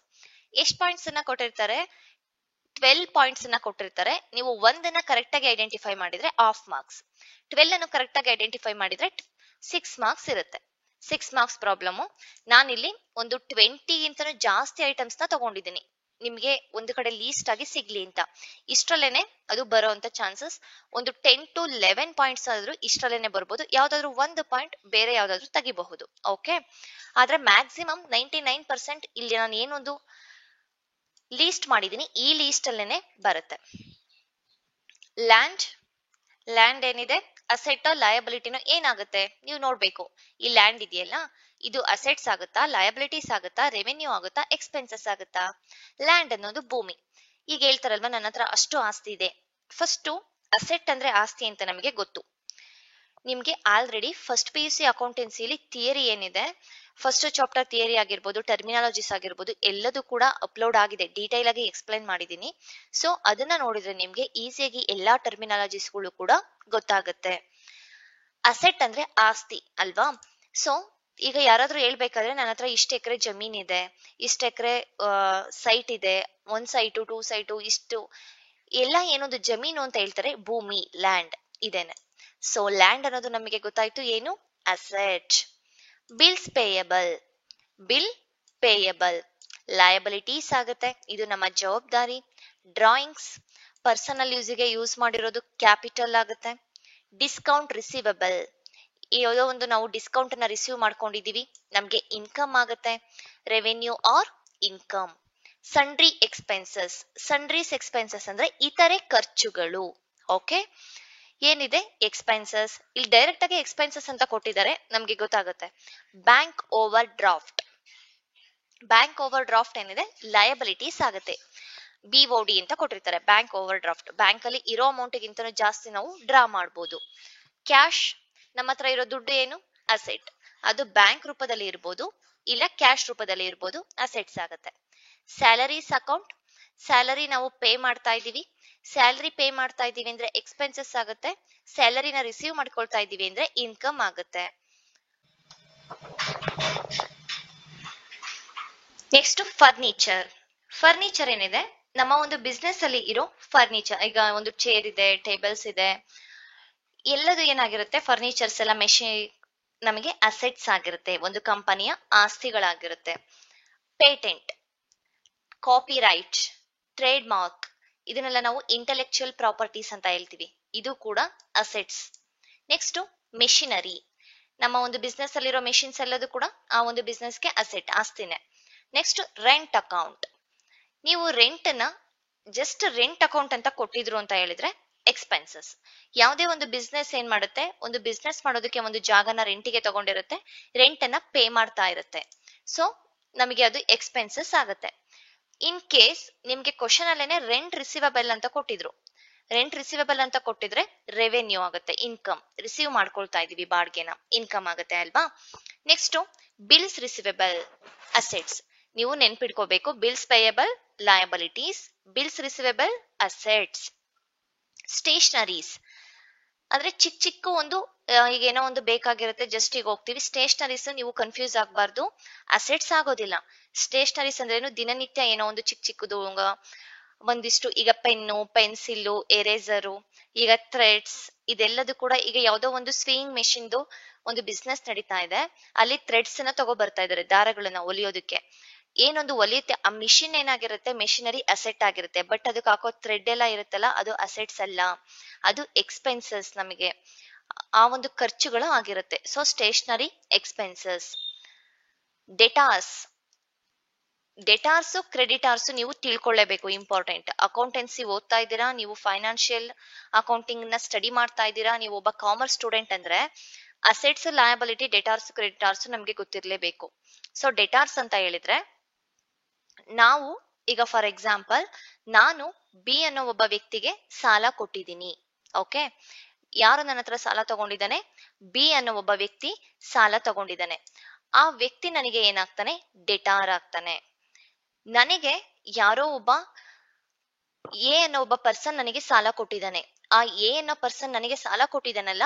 ಎಷ್ಟು ಪಾಯಿಂಟ್ಸ್ ಅನ್ನ ಕೊಟ್ಟಿರ್ತಾರೆ? 12 ಪಾಯಿಂಟ್ಸ್ ಅನ್ನ ಕೊಟ್ಟಿರ್ತಾರೆ. ನೀವು ಒಂದನ್ನ ಕರೆಕ್ಟ್ ಆಗಿ ಐಡೆಂಟಿಫೈ ಮಾಡಿದ್ರೆ ಹಾಫ್ ಮಾರ್ಕ್ಸ್, 12 ಅನ್ನು ಕರೆಕ್ಟ್ ಆಗಿ ಐಡೆಂಟಿಫೈ ಮಾಡಿದ್ರೆ 6 ಮಾರ್ಕ್ಸ್ ಇರುತ್ತೆ. 6 ಮಾರ್ಕ್ಸ್ ಪ್ರಾಬ್ಲಮ್. ನಾನಿಲ್ಲಿ ಒಂದು 20 ಗಿಂತನೂ ಜಾಸ್ತಿ ಐಟಮ್ಸ್ ನ ತಗೊಂಡಿದ್ದೀನಿ, ನಿಮ್ಗೆ ಒಂದು ಕಡೆ ಲೀಸ್ಟ್ ಆಗಿ ಸಿಗ್ಲಿ ಅಂತ. ಇಷ್ಟರಲ್ಲೇನೆ ಅದು ಬರೋಂತ ಚಾನ್ಸಸ್ ಒಂದು 10 to 11 ಪಾಯಿಂಟ್ಸ್ ಆದ್ರೂ ಇಷ್ಟರಲ್ಲೇನೆ ಬರ್ಬೋದು. ಯಾವ್ದಾದ್ರು ಒಂದು ಪಾಯಿಂಟ್ ಬೇರೆ ಯಾವ್ದಾದ್ರು ತೆಗಿಬಹುದು. ಓಕೆ, ಆದ್ರೆ ಮ್ಯಾಕ್ಸಿಮಮ್ 99% ಇಲ್ಲಿ ನಾನು ಏನೊಂದು ಲೀಸ್ಟ್ ಮಾಡಿದೀನಿ ಈ ಲೀಸ್ಟ್ ಅಲ್ಲೇನೆ ಬರುತ್ತೆ. ಲ್ಯಾಂಡ್ ಏನಿದೆ ಅಸೆಟ್ ಲಯಬಿಲಿಟಿನೋ ಏನಾಗುತ್ತೆ ನೀವು ನೋಡ್ಬೇಕು. ಈ ಲ್ಯಾಂಡ್ ಇದೆಯಲ್ಲ ಇದು ಅಸೆಟ್ಸ್ ಆಗುತ್ತಾ, ಲಯಬಿಲಿಟೀಸ್ ಆಗುತ್ತಾ, ರೆವೆನ್ಯೂ ಆಗುತ್ತಾ, ಎಕ್ಸ್ಪೆನ್ಸಸ್ ಆಗುತ್ತಾ? ಲ್ಯಾಂಡ್ ಅನ್ನೋದು ಭೂಮಿ. ಈಗ ಹೇಳ್ತಾರಲ್ವಾ ನನ್ನ ಹತ್ರ ಅಷ್ಟು ಆಸ್ತಿ ಇದೆ. ಫಸ್ಟ್ ಅಸೆಟ್ ಅಂದ್ರೆ ಆಸ್ತಿ ಅಂತ ನಮಗೆ ಗೊತ್ತು. ನಿಮ್ಗೆ ಆಲ್ರೆಡಿ ಫಸ್ಟ್ PUC ಅಕೌಂಟೆನ್ಸಿಲಿ ಥಿಯರಿ ಏನಿದೆ, ಫಸ್ಟ್ ಚಾಪ್ಟರ್ ಥಿಯರಿ ಆಗಿರ್ಬೋದು, ಟರ್ಮಿನಾಲಜೀಸ್ ಆಗಿರ್ಬೋದು, ಎಲ್ಲದೂ ಕೂಡ ಅಪ್ಲೋಡ್ ಆಗಿದೆ. ಡೀಟೈಲ್ ಆಗಿ ಎಕ್ಸ್ಪ್ಲೈನ್ ಮಾಡಿದೀನಿ. ಸೊ ಅದನ್ನ ನೋಡಿದ್ರೆ ನಿಮ್ಗೆ ಈಸಿಯಾಗಿ ಎಲ್ಲಾ ಟರ್ಮಿನಾಲಜೀಸ್ಗಳು ಕೂಡ ಗೊತ್ತಾಗುತ್ತೆ. ಅಸೆಟ್ ಅಂದ್ರೆ ಆಸ್ತಿ ಅಲ್ವಾ? ಸೊ ಈಗ ಯಾರಾದ್ರೂ ಹೇಳ್ಬೇಕಾದ್ರೆ ನನ್ನ ಹತ್ರ ಇಷ್ಟು ಎಕರೆ ಜಮೀನ್ ಇದೆ, ಇಷ್ಟು ಎಕರೆ ಸೈಟ್ ಇದೆ, 1 ಸೈಟು 2 ಸೈಟು, ಇಷ್ಟು ಎಲ್ಲ ಏನೊಂದು ಜಮೀನು ಅಂತ ಹೇಳ್ತಾರೆ, ಭೂಮಿ, ಲ್ಯಾಂಡ್ ಇದೇನೆ. ಸೊ ಲ್ಯಾಂಡ್ ಅನ್ನೋದು ನಮಗೆ ಗೊತ್ತಾಯ್ತು ಏನು? ಅಸೆಟ್. ಬಿಲ್ ಪೇಯಬಲ್ ಲಯಬಿಲಿಟೀಸ್ ಆಗುತ್ತೆ, ಇದು ನಮ್ಮ ಜವಾಬ್ದಾರಿ. ಡ್ರಾಯಿಂಗ್ಸ್ ಪರ್ಸನಲ್ ಯೂಸ್ಗೆ ಯೂಸ್ ಮಾಡಿರೋದು ಕ್ಯಾಪಿಟಲ್ ಆಗುತ್ತೆ. ಡಿಸ್ಕೌಂಟ್ ರಿಸೀವಬಲ್, ಯಾವುದೋ ಒಂದು ನಾವು ಡಿಸ್ಕೌಂಟ್ ಅನ್ನ ರಿಸೀವ್ ಮಾಡ್ಕೊಂಡಿದೀವಿ, ನಮ್ಗೆ ಇನ್ಕಮ್ ಆಗುತ್ತೆ, ರೆವೆನ್ಯೂ ಆರ್ ಇನ್ಕಮ್. ಸಂಡ್ರೀಸ್ ಎಕ್ಸ್ಪೆನ್ಸಸ್ ಅಂದ್ರೆ ಇತರೆ ಖರ್ಚುಗಳು. ಓಕೆ, ಏನಿದೆ ಎಕ್ಸ್ಪೆನ್ಸಸ್, ಇಲ್ಲಿ ಡೈರೆಕ್ಟ್ ಆಗಿ ಎಕ್ಸ್ಪೆನ್ಸಸ್ ಅಂತ ಕೊಟ್ಟಿದ್ದಾರೆ, ನಮ್ಗೆ ಗೊತ್ತಾಗುತ್ತೆ. ಬ್ಯಾಂಕ್ ಓವರ್ ಡ್ರಾಫ್ಟ್ ಏನಿದೆ ಲಯಬಿಲಿಟೀಸ್ ಆಗುತ್ತೆ. BOD ಅಂತ ಕೊಟ್ಟಿರ್ತಾರೆ, ಬ್ಯಾಂಕ್ ಓವರ್ ಡ್ರಾಫ್ಟ್. ಬ್ಯಾಂಕ್ ಅಲ್ಲಿ ಇರೋ ಅಮೌಂಟ್ ಗಿಂತನೂ ಜಾಸ್ತಿ ನಾವು ಡ್ರಾ ಮಾಡಬಹುದು. ಕ್ಯಾಶ್, ನಮ್ಮ ಹತ್ರ ಇರೋ ದುಡ್ಡು ಏನು? ಅಸೆಟ್. ಅದು ಬ್ಯಾಂಕ್ ರೂಪದಲ್ಲಿ ಇರ್ಬೋದು ಇಲ್ಲ ಕ್ಯಾಶ್ ರೂಪದಲ್ಲಿ ಇರ್ಬೋದು, ಅಸೆಟ್ಸ್ ಆಗುತ್ತೆ. ಸ್ಯಾಲರೀಸ್ ಅಕೌಂಟ್, ಸ್ಯಾಲರಿ ನಾವು ಪೇ ಮಾಡ್ತಾ ಇದೀವಿ, ಸ್ಯಾಲರಿ ಪೇ ಮಾಡ್ತಾ ಇದೀವಿ ಅಂದ್ರೆ ಎಕ್ಸ್ಪೆನ್ಸಸ್ ಆಗುತ್ತೆ, ಸ್ಯಾಲರಿನ ರಿಸೀವ್ ಮಾಡ್ಕೊಳ್ತಾ ಇದೀವಿ ಅಂದ್ರೆ ಇನ್ಕಮ್ ಆಗುತ್ತೆ. Next furniture. ಫರ್ನಿಚರ್ ಏನಿದೆ, ನಮ್ಮ ಒಂದು ಬಿಸ್ನೆಸ್ ಅಲ್ಲಿ ಇರೋ ಫರ್ನಿಚರ್. ಈಗ ಒಂದು ಚೇರ್ ಇದೆ, ಟೇಬಲ್ಸ್ ಇದೆ, ಎಲ್ಲದು ಏನಾಗಿರುತ್ತೆ, ಫರ್ನಿಚರ್ಸ್ ಎಲ್ಲ ನಮಗೆ ಅಸೆಟ್ಸ್ ಆಗಿರುತ್ತೆ, ಒಂದು ಕಂಪನಿಯ ಆಸ್ತಿಗಳಾಗಿರುತ್ತೆ. Patent, copyright, trademark, ಇದನ್ನೆಲ್ಲ ನಾವು ಇಂಟೆಲೆಕ್ಚುಯಲ್ ಪ್ರಾಪರ್ಟೀಸ್ ಅಂತ ಹೇಳ್ತೀವಿ, ಇದು ಕೂಡ ಅಸೆಟ್ಸ್. ನೆಕ್ಸ್ಟ್ ಮೆಷಿನರಿ, ನಮ್ಮ ಒಂದು ಬಿಸ್ನೆಸ್ ಅಲ್ಲಿರೋ ಮೆಷಿನ್ಸ್ ಎಲ್ಲದು ಕೂಡ ಆ ಒಂದು ಬಿಸ್ನೆಸ್ಗೆ ಅಸೆಟ್, ಆಸ್ತಿನೇ. ನೆಕ್ಸ್ಟ್ ರೆಂಟ್ ಅಕೌಂಟ್, ನೀವು ರೆಂಟ್ ನ ಜಸ್ಟ್ ರೆಂಟ್ ಅಕೌಂಟ್ ಅಂತ ಕೊಟ್ಟಿದ್ರು ಅಂತ ಹೇಳಿದ್ರೆ ಎಕ್ಸ್ಪೆನ್ಸಸ್. ಯಾವುದೇ ಒಂದು ಬಿಸ್ನೆಸ್ ಏನ್ ಮಾಡುತ್ತೆ, ಒಂದು ಬಿಸ್ನೆಸ್ ಮಾಡೋದಕ್ಕೆ ಒಂದು ಜಾಗನ ರೆಂಟಿಗೆ ತಗೊಂಡಿರುತ್ತೆ, ರೆಂಟ್ ಅನ್ನ ಪೇ ಮಾಡ್ತಾ ಇರುತ್ತೆ, ಸೊ ನಮಗೆ ಅದು ಎಕ್ಸ್ಪೆನ್ಸಸ್ ಆಗುತ್ತೆ. ಇನ್ ಕೇಸ್ ನಿಮ್ಗೆ ಕ್ವಶನ್ ಅಲ್ಲೇನೆ ರೆಂಟ್ ರಿಸೀವಬಲ್ ಅಂತ ಕೊಟ್ಟಿದ್ರು, ರೆಂಟ್ ರಿಸೀವಬಲ್ ಅಂತ ಕೊಟ್ಟಿದ್ರೆ ರೆವೆನ್ಯೂ ಆಗುತ್ತೆ, ಇನ್ಕಮ್. ರಿಸೀವ್ ಮಾಡ್ಕೊಳ್ತಾ ಇದೀವಿ ಬಾಡ್ಗೆನ, ಇನ್ಕಮ್ ಆಗುತ್ತೆ ಅಲ್ವಾ. ನೆಕ್ಸ್ಟ್ ಬಿಲ್ಸ್ ರಿಸೀವಬಲ್ ಅಸೆಟ್ಸ್, ನೀವು ನೆನ್ಪಿಡ್ಕೋಬೇಕು, bills payable liabilities, bills receivable assets. Stationeries ಅಂದ್ರೆ ಚಿಕ್ಕ ಚಿಕ್ಕ ಒಂದು ಈಗ ಏನೋ ಒಂದು ಬೇಕಾಗಿರುತ್ತೆ, ಜಸ್ಟ್ ಈಗ ಹೋಗ್ತೀವಿ. ಸ್ಟೇಷನರೀಸ್ ನೀವು ಕನ್ಫ್ಯೂಸ್ ಆಗ್ಬಾರ್ದು, ಅಸೆಟ್ಸ್ ಆಗೋದಿಲ್ಲ. ಸ್ಟೇಷನರೀಸ್ ಅಂದ್ರೆ ದಿನನಿತ್ಯ ಏನೋ ಒಂದು ಚಿಕ್ಕ ಚಿಕ್ಕದು, ಒಂದಿಷ್ಟು ಈಗ ಪೆನ್ನು, ಪೆನ್ಸಿಲ್, ಎರೇಸರು, ಈಗ ಥ್ರೆಡ್ಸ್, ಇದೆಲ್ಲದು ಕೂಡ. ಈಗ ಯಾವ್ದೋ ಒಂದು ಸ್ವಿಂಗ್ ಮೆಷಿನ್ದು ಒಂದು ಬಿಸ್ನೆಸ್ ನಡೀತಾ ಇದೆ, ಅಲ್ಲಿ ಥ್ರೆಡ್ಸ್ ಅನ್ನ ತಗೋ ಬರ್ತಾ ಇದಾರೆ, ದಾರಗಳನ್ನ ಹೊಲಿಯೋದಕ್ಕೆ. ಏನೊಂದು ಹೊಲಿಯುತ್ತೆ ಆ ಮಿಷಿನ್, ಏನಾಗಿರುತ್ತೆ, ಮೆಷಿನರಿ ಅಸೆಟ್ ಆಗಿರುತ್ತೆ. ಬಟ್ ಅದಕ್ಕೆ ಹಾಕೋ ಥ್ರೆಡ್ ಎಲ್ಲ ಇರುತ್ತಲ್ಲ, ಅದು ಅಸೆಟ್ಸ್ ಅಲ್ಲ, ಅದು ಎಕ್ಸ್ಪೆನ್ಸಸ್, ನಮಗೆ ಆ ಒಂದು ಖರ್ಚುಗಳು ಆಗಿರುತ್ತೆ. So stationery expenses. Debtors, debtors creditors ನೀವು ತಿಳ್ಕೊಳ್ಳೇಬೇಕು, ಇಂಪಾರ್ಟೆಂಟ್. ಅಕೌಂಟೆನ್ಸಿ ಓದ್ತಾ ಇದ್ದೀರಾ, ನೀವು ಫೈನಾನ್ಷಿಯಲ್ ಅಕೌಂಟಿಂಗ್ ನ ಸ್ಟಡಿ ಮಾಡ್ತಾ ಇದ್ದೀರಾ, ನೀವು ಒಬ್ಬ ಕಾಮರ್ಸ್ ಸ್ಟೂಡೆಂಟ್ ಅಂದ್ರೆ ಅಸೆಟ್ಸ್, ಲಯಬಿಲಿಟಿ, ಡೆಟಾರ್ಸ್, ಕ್ರೆಡಿಟಾರ್ಸ್ ನಮ್ಗೆ ಗೊತ್ತಿರ್ಲೇಬೇಕು. ಸೊ ಡೆಟಾರ್ಸ್ ಅಂತ ಹೇಳಿದ್ರೆ, ನಾವು ಈಗ ಫಾರ್ ಎಕ್ಸಾಂಪಲ್ ನಾನು ಬಿ ಅನ್ನೋ ಒಬ್ಬ ವ್ಯಕ್ತಿಗೆ ಸಾಲ ಕೊಟ್ಟಿದ್ದೀನಿ. ಓಕೆ, ಯಾರು ನನ್ನ ಹತ್ರ ಸಾಲ ತಗೊಂಡಿದ್ದಾನೆ, ಬಿ ಅನ್ನೋ ಒಬ್ಬ ವ್ಯಕ್ತಿ ಸಾಲ ತಗೊಂಡಿದ್ದಾನೆ. ಆ ವ್ಯಕ್ತಿ ನನಗೆ ಏನಾಗ್ತಾನೆ, ಡೆಟಾರ್ ಆಗ್ತಾನೆ. ನನಗೆ ಯಾರೋ ಒಬ್ಬ ಎ ಅನ್ನೋ ಒಬ್ಬ ಪರ್ಸನ್ ನನಗೆ ಸಾಲ ಕೊಟ್ಟಿದ್ದಾನೆ. ಆ ಎ ಅನ್ನೋ ಪರ್ಸನ್ ನನಗೆ ಸಾಲ ಕೊಟ್ಟಿದ್ದಾನಲ್ಲ,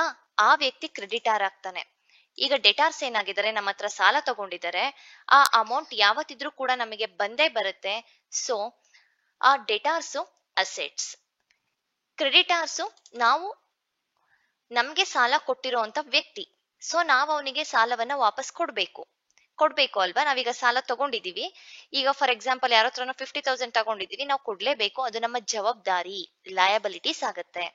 ಆ ವ್ಯಕ್ತಿ ಕ್ರೆಡಿಟಾರ್ ಆಗ್ತಾನೆ. ಈಗ ಡೆಟಾರ್ಸ್ ಏನಾಗಿದ್ದಾರೆ, ನಮ್ಮ ಹತ್ರ ಸಾಲ ತಗೊಂಡಿದ್ದಾರೆ, ಆ ಅಮೌಂಟ್ ಯಾವತ್ತಿದ್ರೂ ಕೂಡ ನಮಗೆ ಬಂದೇ ಬರುತ್ತೆ. ಸೊ ಆ ಡೆಟಾರ್ಸು ಅಸೆಟ್ಸ್. ಕ್ರೆಡಿಟಾರ್ಸು ನಾವು ನಮ್ಗೆ ಸಾಲ ಕೊಟ್ಟಿರೋಂತ ವ್ಯಕ್ತಿ, ಸೊ ನಾವು ಅವನಿಗೆ ಸಾಲವನ್ನ ವಾಪಸ್ ಕೊಡ್ಬೇಕು ಅಲ್ವಾ. ನಾವೀಗ ಸಾಲ ತಗೊಂಡಿದೀವಿ, ಈಗ ಫಾರ್ ಎಕ್ಸಾಂಪಲ್ ಯಾರ ಹತ್ರನೋ 50,000 ತಗೊಂಡಿದೀವಿ, ನಾವು ಕೊಡ್ಲೇಬೇಕು, ಅದು ನಮ್ಮ ಜವಾಬ್ದಾರಿ, ಲಯಬಿಲಿಟೀಸ್ ಆಗತ್ತೆ.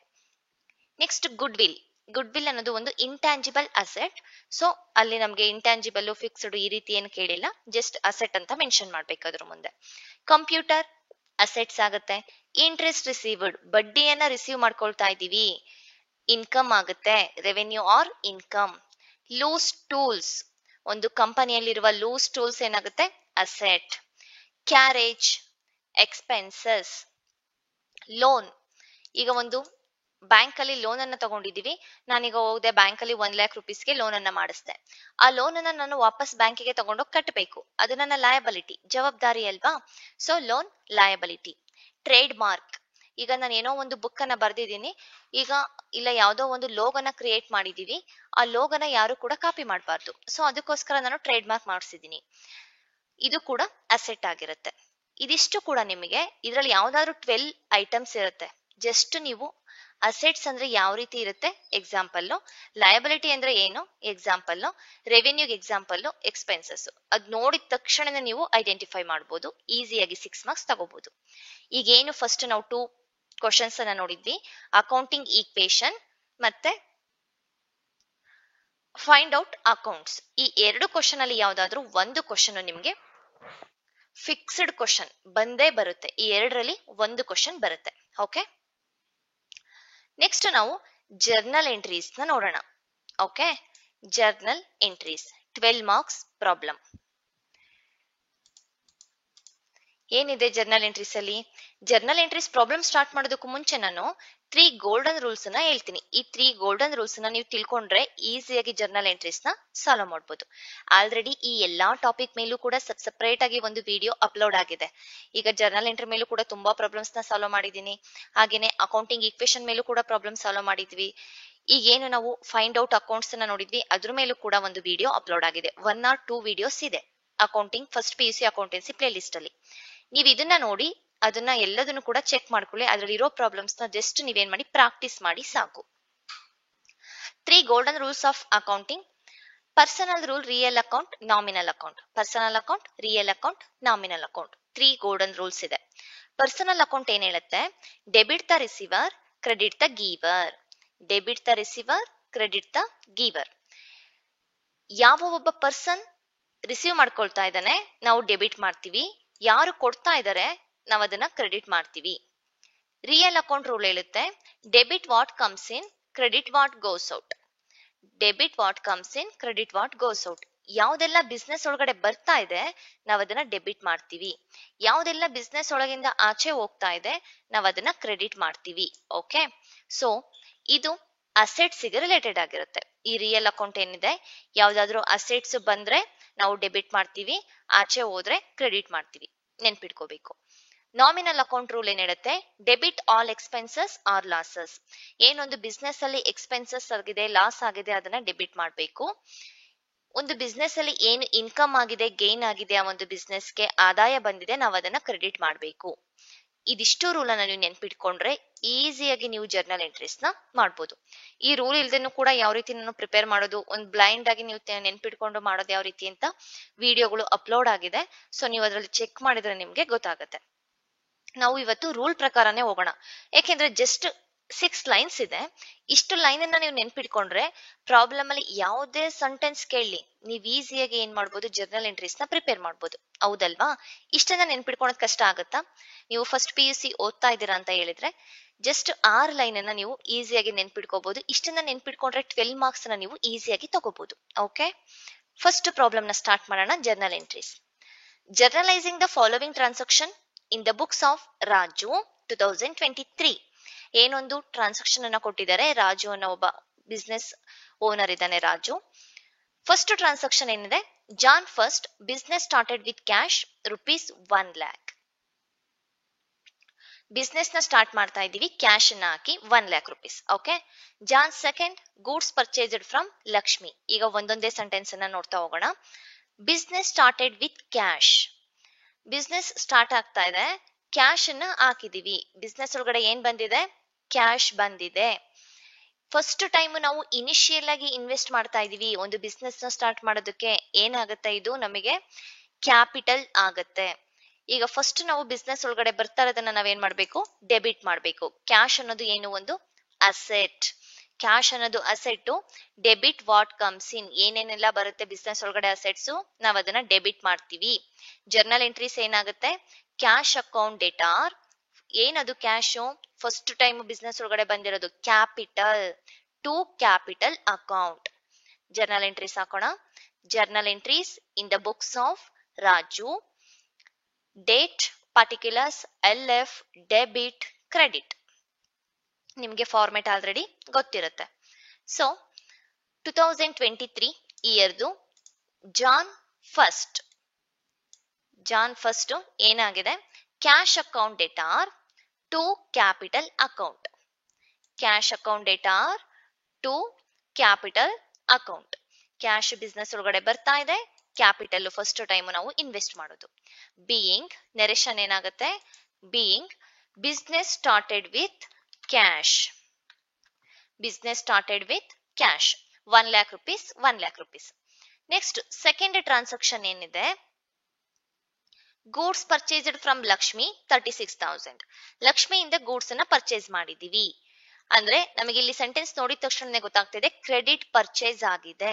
Next good will. Good will ಅನ್ನೋದು ಒಂದು ಇಂಟ್ಯಾಂಜಿಬಲ್ ಅಸೆಟ್. ಸೊ ಅಲ್ಲಿ ನಮ್ಗೆ ಇಂಟ್ಯಾಂಜಿಬಲ್, ಫಿಕ್ಸ್ಡ್ ಈ ರೀತಿ ಏನು ಕೇಳಿಲ್ಲ, ಜಸ್ಟ್ ಅಸೆಟ್ ಅಂತ ಮೆನ್ಷನ್ ಮಾಡ್ಬೇಕು ಅದ್ರ ಮುಂದೆ. ಕಂಪ್ಯೂಟರ್ ಅಸೆಟ್ಸ್ ಆಗತ್ತೆ. ಇಂಟ್ರೆಸ್ಟ್ ರಿಸೀವ್ಡ್, ಬಡ್ಡಿಯನ್ನ ರಿಸೀವ್ ಮಾಡ್ಕೊಳ್ತಾ ಇದೀವಿ, ಇನ್ಕಮ್ ಆಗುತ್ತೆ, revenue or income. Loose tools, ಒಂದು ಕಂಪನಿಯಲ್ಲಿರುವ ಲೂಸ್ ಟೂಲ್ಸ್ ಏನಾಗುತ್ತೆ, ಅಸೆಟ್. Carriage expenses. ಲೋನ್, ಈಗ ಒಂದು ಬ್ಯಾಂಕ್ ಅಲ್ಲಿ ಲೋನ್ ಅನ್ನ ತಗೊಂಡಿದೀವಿ, ನಾನೀಗ ಹೋದೆ ಬ್ಯಾಂಕ್ ಅಲ್ಲಿ 1 lakh rupeesಗೆ ಲೋನ್ ಅನ್ನ ಮಾಡಿಸ್ದೆ. ಆ ಲೋನ್ ಅನ್ನ ನಾನು ವಾಪಸ್ ಬ್ಯಾಂಕಿಗೆ ತಗೊಂಡೋಗಿ ಕಟ್ಟಬೇಕು, ಅದು ನನ್ನ ಲಯಬಿಲಿಟಿ, ಜವಾಬ್ದಾರಿ ಅಲ್ವಾ. So loan liability. Trade mark, ಈಗ ನಾನು ಏನೋ ಒಂದು ಬುಕ್ ಅನ್ನ ಬರ್ದಿದ್ದೀನಿ, ಈಗ ಇಲ್ಲ ಯಾವ್ದೋ ಒಂದು ಲೋಗೋನ ಕ್ರಿಯೇಟ್ ಮಾಡಿದೀವಿ, ಆ ಲೋಗೋನ ಯಾರು ಕೂಡ ಕಾಪಿ ಮಾಡಬಾರ್ದು, ಸೊ ಅದಕ್ಕೋಸ್ಕರ ನಾನು ಟ್ರೇಡ್ ಮಾರ್ಕ್ ಮಾಡಿಸಿದೀನಿ, ಇದು ಕೂಡ ಅಸೆಟ್ ಆಗಿರುತ್ತೆ. ಇದಿಷ್ಟು ಕೂಡ ನಿಮಗೆ ಇದರಲ್ಲಿ ಯಾವ್ದಾದ್ರು 12 ಐಟಮ್ಸ್ ಇರುತ್ತೆ. ಜಸ್ಟ್ ನೀವು ಅಸೆಟ್ಸ್ ಅಂದ್ರೆ ಯಾವ ರೀತಿ ಇರುತ್ತೆ ಎಕ್ಸಾಂಪಲ್, ಲಯಬಿಲಿಟಿ ಅಂದ್ರೆ ಏನು ಎಕ್ಸಾಂಪಲ್, ರೆವೆನ್ಯೂಗೆ ಎಕ್ಸಾಂಪಲ್, ಎಕ್ಸ್ಪೆನ್ಸಸ್ ಅದ್ ನೋಡಿದ ತಕ್ಷಣ ನೀವು ಐಡೆಂಟಿಫೈ ಮಾಡಬಹುದು, ಈಸಿಯಾಗಿ 6 ಮಾರ್ಕ್ಸ್ ತಗೋಬಹುದು. ಈಗೇನು ಫಸ್ಟ್ ನಾವು 2 ಕ್ವಶನ್ಸ್ ಅನ್ನ ನೋಡಿದ್ವಿ, ಅಕೌಂಟಿಂಗ್ ಈಕ್ವೇಶನ್ ಮತ್ತೆ ಫೈಂಡ್ ಔಟ್ ಅಕೌಂಟ್ಸ್. ಈ 2 ಕ್ವಶನ್ ಅಲ್ಲಿ ಯಾವ್ದಾದ್ರು ಒಂದು ಕ್ವಶನ್ ನಿಮ್ಗೆ ಫಿಕ್ಸ್ಡ್ ಕ್ವಶನ್ ಬಂದೇ ಬರುತ್ತೆ, ಈ 2ರಲ್ಲಿ ಒಂದು ಕ್ವಶನ್ ಬರುತ್ತೆ. ಓಕೆ, ನೆಕ್ಸ್ಟ್ ನಾವು ಜರ್ನಲ್ ಎಂಟ್ರೀಸ್ ನ ನೋಡೋಣ. Okay, journal entries 12 marks problem. ಏನಿದೆ ಜರ್ನಲ್ ಎಂಟ್ರೀಸ್ ಅಲ್ಲಿ? ಜರ್ನಲ್ ಎಂಟ್ರೀಸ್ ಪ್ರಾಬ್ಲಮ್ ಸ್ಟಾರ್ಟ್ ಮಾಡೋದಕ್ಕೂ ಮುಂಚೆ ನಾನು 3 ಗೋಲ್ಡನ್ ರೂಲ್ಸ್ ನ ಹೇಳ್ತೀನಿ. ಈ 3 ಗೋಲ್ಡನ್ ರೂಲ್ಸ್ ನ ನೀವು ತಿಳ್ಕೊಂಡ್ರೆ ಈಸಿಯಾಗಿ ಜರ್ನಲ್ ಎಂಟ್ರೀಸ್ ನ ಸಾಲ್ವ್ ಮಾಡಬಹುದು. ಆಲ್ರೆಡಿ ಈ ಎಲ್ಲಾ ಟಾಪಿಕ್ ಮೇಲೂ ಕೂಡ ಸಪರೇಟ್ ಆಗಿ ಒಂದು ವಿಡಿಯೋ ಅಪ್ಲೋಡ್ ಆಗಿದೆ. ಈಗ ಜರ್ನಲ್ ಎಂಟ್ರಿ ಮೇಲೂ ಕೂಡ ತುಂಬಾ ಪ್ರಾಬ್ಲಮ್ಸ್ ನ ಸಾಲ್ವ್ ಮಾಡಿದೀನಿ. ಹಾಗೇನೆ ಅಕೌಂಟಿಂಗ್ ಈಕ್ವೇಷನ್ ಮೇಲೂ ಕೂಡ ಪ್ರಾಬ್ಲಮ್ ಸಾಲ್ವ್ ಮಾಡಿದ್ವಿ. ಈಗ ಏನು ನಾವು ಫೈಂಡ್ ಔಟ್ ಅಕೌಂಟ್ಸ್ ನ ನೋಡಿದ್ವಿ, ಅದ್ರ ಮೇಲೂ ಕೂಡ ಒಂದು ವಿಡಿಯೋ ಅಪ್ಲೋಡ್ ಆಗಿದೆ. 1 or 2 ವಿಡಿಯೋಸ್ ಇದೆ accounting first PUC accountancy play list ಅಲ್ಲಿ. ನೀವು ಇದನ್ನ ನೋಡಿ ಅದನ್ನ ಎಲ್ಲದನ್ನು ಕೂಡ ಚೆಕ್ ಮಾಡ್ಕೊಳ್ಳಿ. ಅದರಲ್ಲಿ ಇರೋ ಪ್ರಾಬ್ಲಮ್ಸ್ ನ ಜಸ್ಟ್ ನೀವೇನ್ ಮಾಡಿ ಪ್ರಾಕ್ಟೀಸ್ ಮಾಡಿ ಸಾಕು. 3 golden rules of accounting. Personal rule, real account, nominal account. Personal account, real account, nominal account. 3 golden rules ಇದೆ. ಪರ್ಸನಲ್ ಅಕೌಂಟ್ ಏನ್ ಹೇಳುತ್ತೆ? Debit the receiver, credit the giver. Debit the receiver, credit the giver. ಯಾವ ಒಬ್ಬ ಪರ್ಸನ್ ರಿಸೀವ್ ಮಾಡ್ಕೊಳ್ತಾ ಇದ್ದಾನೆ ನಾವು ಡೆಬಿಟ್ ಮಾಡ್ತೀವಿ, ಯಾರು ಕೊಡ್ತಾ ಇದ್ದಾರೆ ನಾವು ಅದನ್ನ ಕ್ರೆಡಿಟ್ ಮಾಡ್ತೀವಿ. ರಿಯಲ್ ಅಕೌಂಟ್ ರೂಲ್ ಹೇಳುತ್ತೆ debit what comes in, credit what goes out. Debit what comes in, credit what goes out. ಯಾವ್ದೆಲ್ಲ ಬಿಸ್ನೆಸ್ ಒಳಗಡೆ ಬರ್ತಾ ಇದೆ ನಾವ್ ಅದನ್ನ ಡೆಬಿಟ್ ಮಾಡ್ತೀವಿ, ಯಾವ್ದೆಲ್ಲ ಬಿಸ್ನೆಸ್ ಒಳಗಿಂದ ಆಚೆ ಹೋಗ್ತಾ ಇದೆ ನಾವ್ ಅದನ್ನ ಕ್ರೆಡಿಟ್ ಮಾಡ್ತೀವಿ. ಓಕೆ, ಸೊ ಇದು ಅಸೆಟ್ಸ್ ಗೆ ರಿಲೇಟೆಡ್ ಆಗಿರುತ್ತೆ. ಈ ರಿಯಲ್ ಅಕೌಂಟ್ ಏನಿದೆ, ಯಾವ್ದಾದ್ರು ಅಸೆಟ್ಸ್ ಬಂದ್ರೆ ನಾವು ಡೆಬಿಟ್ ಮಾಡ್ತೀವಿ, ಆಚೆ ಹೋದ್ರೆ ಕ್ರೆಡಿಟ್ ಮಾಡ್ತೀವಿ, ನೆನ್ಪಿಟ್ಕೋಬೇಕು. ನಾಮಿನಲ್ ಅಕೌಂಟ್ ರೂಲ್ ಏನ್ ಹೇಳುತ್ತೆ? Debit all expenses or losses. ಏನೊಂದು ಬಿಸ್ನೆಸ್ ಅಲ್ಲಿ ಎಕ್ಸ್ಪೆನ್ಸಸ್ ಆಗಿದೆ, ಲಾಸ್ ಆಗಿದೆ, ಅದನ್ನ ಡೆಬಿಟ್ ಮಾಡಬೇಕು. ಒಂದು ಬಿಸ್ನೆಸ್ ಅಲ್ಲಿ ಏನು ಇನ್ಕಮ್ ಆಗಿದೆ, ಗೇನ್ ಆಗಿದೆ, ಆ ಒಂದು ಬಿಸ್ನೆಸ್ಗೆ ಆದಾಯ ಬಂದಿದೆ, ನಾವು ಅದನ್ನ ಕ್ರೆಡಿಟ್ ಮಾಡಬೇಕು. ಇದಿಷ್ಟು ರೂಲ್ ಅನ್ನ ನೀವು ನೆನ್ಪಿಟ್ಕೊಂಡ್ರೆ ಈಸಿಯಾಗಿ ನೀವು ಜರ್ನಲ್ ಎಂಟ್ರೀಸ್ ನ ಮಾಡ್ಬೋದು. ಈ ರೂಲ್ ಇಲ್ದೇನು ಕೂಡ ಯಾವ ರೀತಿ ನಾನು ಪ್ರಿಪೇರ್ ಮಾಡೋದು, ಒಂದು ಬ್ಲೈಂಡ್ ಆಗಿ ನೀವು ನೆನ್ಪಿಟ್ಕೊಂಡು ಮಾಡೋದು ಯಾವ ರೀತಿ ಅಂತ ವಿಡಿಯೋಗಳು ಅಪ್ಲೋಡ್ ಆಗಿದೆ. ಸೊ ನೀವು ಅದರಲ್ಲಿ ಚೆಕ್ ಮಾಡಿದ್ರೆ ನಿಮ್ಗೆ ಗೊತ್ತಾಗುತ್ತೆ. ನಾವು ಇವತ್ತು ರೂಲ್ ಪ್ರಕಾರನೇ ಹೋಗೋಣ. ಯಾಕೆಂದ್ರೆ ಜಸ್ಟ್ 6 ಲೈನ್ಸ್ ಇದೆ. ಇಷ್ಟು ಲೈನ್ ಅನ್ನ ನೀವು ನೆನ್ಪಿಟ್ಕೊಂಡ್ರೆ ಪ್ರಾಬ್ಲಮ್ ಅಲ್ಲಿ ಯಾವುದೇ ಸೆಂಟೆನ್ಸ್ ಕೇಳಿ ನೀವು ಈಸಿಯಾಗಿ ಏನ್ ಮಾಡ್ಬೋದು, ಜರ್ನಲ್ ಎಂಟ್ರೀಸ್ ನ ಪ್ರಿಪೇರ್ ಮಾಡ್ಬೋದು. ಹೌದಲ್ವಾ? ಇಷ್ಟನ್ನ ನೆನ್ಪಿಟ್ಕೊಳೋದ್ ಕಷ್ಟ ಆಗುತ್ತಾ? ನೀವು ಫಸ್ಟ್ PUC ಓದ್ತಾ ಇದ್ದೀರಾ ಅಂತ ಹೇಳಿದ್ರೆ ಜಸ್ಟ್ 6 ಲೈನ್ ಅನ್ನ ನೀವು ಈಸಿಯಾಗಿ ನೆನ್ಪಿಟ್ಕೋಬಹುದು. ಇಷ್ಟನ್ನ ನೆನ್ಪಿಟ್ಕೊಂಡ್ರೆ 12 ಮಾರ್ಕ್ಸ್ ನ ನೀವು ಈಸಿಯಾಗಿ ತಗೋಬಹುದು. ಓಕೆ, ಫಸ್ಟ್ ಪ್ರಾಬ್ಲಮ್ ನ ಸ್ಟಾರ್ಟ್ ಮಾಡೋಣ. Journal entries. Journalising the following transaction in the books of Raju 2023. ಏನೊಂದು ಟ್ರಾನ್ಸಾಕ್ಷನ್ ಅನ್ನ ಕೊಟ್ಟಿದ್ದಾರೆ. ರಾಜು ಅನ್ನೋ ಒಬ್ಬ ಬಿಸ್ನೆಸ್ ಓನರ್ ಇದ್ದಾನೆ ರಾಜು. ಫಸ್ಟ್ ಟ್ರಾನ್ಸಾಕ್ಷನ್ ಏನಿದೆ? Jan first business started with cash ₹1 lakh. Business ನ ಸ್ಟಾರ್ಟ್ ಮಾಡ್ತಾ ಇದೀವಿ, ಕ್ಯಾಶ್ ಅನ್ನ ಹಾಕಿ ₹1 lakh. Okay. Jan second goods purchased from Lakshmi. ಈಗ ಒಂದೊಂದೇ ಸೆಂಟೆನ್ಸ್ ಅನ್ನ ನೋಡ್ತಾ ಹೋಗೋಣ. Business started with cash. Business start ಆಗ್ತಾ ಇದೆ, ಕ್ಯಾಶ್ ಅನ್ನ ಹಾಕಿದೀವಿ. ಬಿಸ್ನೆಸ್ ಒಳಗಡೆ ಏನ್ ಬಂದಿದೆ? ಕ್ಯಾಶ್ ಬಂದಿದೆ. ಫಸ್ಟ್ ಟೈಮ್ ನಾವು ಇನಿಷಿಯಲ್ ಆಗಿ ಇನ್ವೆಸ್ಟ್ ಮಾಡ್ತಾ ಇದೀವಿ ಒಂದು ಬಿಸ್ನೆಸ್ ನ ಸ್ಟಾರ್ಟ್ ಮಾಡೋದಕ್ಕೆ. ಏನಾಗುತ್ತೆ? ಇದು ನಮಗೆ ಕ್ಯಾಪಿಟಲ್ ಆಗತ್ತೆ. ಈಗ ಫಸ್ಟ್ ನಾವು ಬಿಸ್ನೆಸ್ ಒಳಗಡೆ ಬರ್ತಾ ಇರೋದನ್ನ ನಾವೇನ್ ಮಾಡ್ಬೇಕು? ಡೆಬಿಟ್ ಮಾಡ್ಬೇಕು. ಕ್ಯಾಶ್ ಅನ್ನೋದು ಏನು? ಒಂದು ಅಸೆಟ್. ಕ್ಯಾಶ್ ಅನ್ನೋದು asset. Debit what comes in. ಏನೇನೆಲ್ಲ ಬರುತ್ತೆ ಬಿಸ್ನೆಸ್ ಒಳಗಡೆ ಅಸೆಟ್ಸ್, ನಾವ್ ಅದನ್ನ ಡೆಬಿಟ್ ಮಾಡ್ತೀವಿ. ಜರ್ನಲ್ ಎಂಟ್ರೀಸ್ ಏನಾಗುತ್ತೆ? Cash account debtor. ಏನದು ಕ್ಯಾಶ್? ಫಸ್ಟ್ ಟೈಮ್ ಬಿಸ್ನೆಸ್ ಒಳಗಡೆ ಬಂದಿರೋದು capital to capital account. Journal entries ಹಾಕೋಣ. Journal entries in the books of Raju. Date, particulars, LF, debit, credit. ನಿಮ್ಗೆ ಫಾರ್ಮೆಟ್ ಆಲ್ರೆಡಿ ಗೊತ್ತಿರುತ್ತೆ. ಸೊ 2023 ಇಯರ್ದು ಜಾನ್ ಫಸ್ಟ್ ಏನಾಗಿದೆ? Cash account debtor to capital account. Cash account debtor to capital account. Cash business ಒಳಗಡೆ ಬರ್ತಾ ಇದೆ, ಕ್ಯಾಪಿಟಲ್ ಫಸ್ಟ್ ಟೈಮ್ ನಾವು ಇನ್ವೆಸ್ಟ್ ಮಾಡೋದು. ಬೀಯಿಂಗ್ ನೆರೇಷನ್ ಏನಾಗುತ್ತೆ? Being business started with cash. Business started with cash ₹1 lakh. Next second transaction ಏನಿದೆ? Goods purchased from Lakshmi 36,000. ಲಕ್ಷ್ಮಿಯಿಂದ ಗೂಡ್ಸ್ ಅನ್ನ ಪರ್ಚೇಸ್ ಮಾಡಿದೀವಿ ಅಂದ್ರೆ ನಮಗೆ ಇಲ್ಲಿ ಸೆಂಟೆನ್ಸ್ ನೋಡಿದ ತಕ್ಷಣ ಗೊತ್ತಾಗ್ತಿದೆ ಕ್ರೆಡಿಟ್ ಪರ್ಚೇಸ್ ಆಗಿದೆ.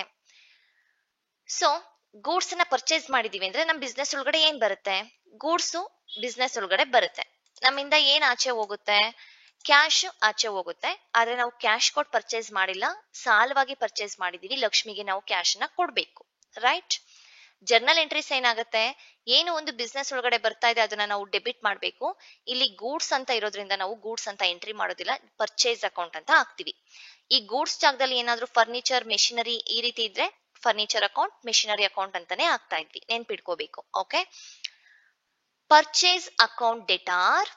ಸೊ ಗೂಡ್ಸ್ ಅನ್ನ ಪರ್ಚೇಸ್ ಮಾಡಿದೀವಿ ಅಂದ್ರೆ ನಮ್ ಬಿಸ್ನೆಸ್ ಒಳಗಡೆ ಏನ್ ಬರುತ್ತೆ? ಗೂಡ್ಸ್ ಬಿಸ್ನೆಸ್ ಒಳಗಡೆ ಬರುತ್ತೆ. ನಮ್ಮಿಂದ ಏನ್ ಆಚೆ ಹೋಗುತ್ತೆ? ಕ್ಯಾಶ್ ಆಚೆ ಹೋಗುತ್ತೆ. ಆದ್ರೆ ನಾವು ಕ್ಯಾಶ್ ಕೊಟ್ಟು ಪರ್ಚೇಸ್ ಮಾಡಿಲ್ಲ, ಸಾಲವಾಗಿ ಪರ್ಚೇಸ್ ಮಾಡಿದೀವಿ. ಲಕ್ಷ್ಮಿಗೆ ನಾವು ಕ್ಯಾಶ್ ನ ಕೊಡ್ಬೇಕು. ರೈಟ್? ಜರ್ನಲ್ ಎಂಟ್ರೀಸ್ ಏನಾಗುತ್ತೆ, ಏನು ಒಂದು ಬಿಸ್ನೆಸ್ ಒಳಗಡೆ ಬರ್ತಾ ಇದೆ ಅದನ್ನ ನಾವು ಡೆಬಿಟ್ ಮಾಡಬೇಕು. ಇಲ್ಲಿ ಗೂಡ್ಸ್ ಅಂತ ಇರೋದ್ರಿಂದ ನಾವು ಗೂಡ್ಸ್ ಅಂತ ಎಂಟ್ರಿ ಮಾಡೋದಿಲ್ಲ, ಪರ್ಚೇಸ್ ಅಕೌಂಟ್ ಅಂತ ಹಾಕ್ತಿವಿ. ಈ ಗೂಡ್ಸ್ ಜಾಗದಲ್ಲಿ ಏನಾದ್ರೂ ಫರ್ನಿಚರ್, ಮೆಷಿನರಿ ಈ ರೀತಿ ಇದ್ರೆ ಫರ್ನಿಚರ್ ಅಕೌಂಟ್, ಮೆಷಿನರಿ ಅಕೌಂಟ್ ಅಂತಾನೆ ಹಾಕ್ತಾ ಇದ್ವಿ, ನೆನ್ಪಿಟ್ಕೋಬೇಕು. Okay, purchase account debtor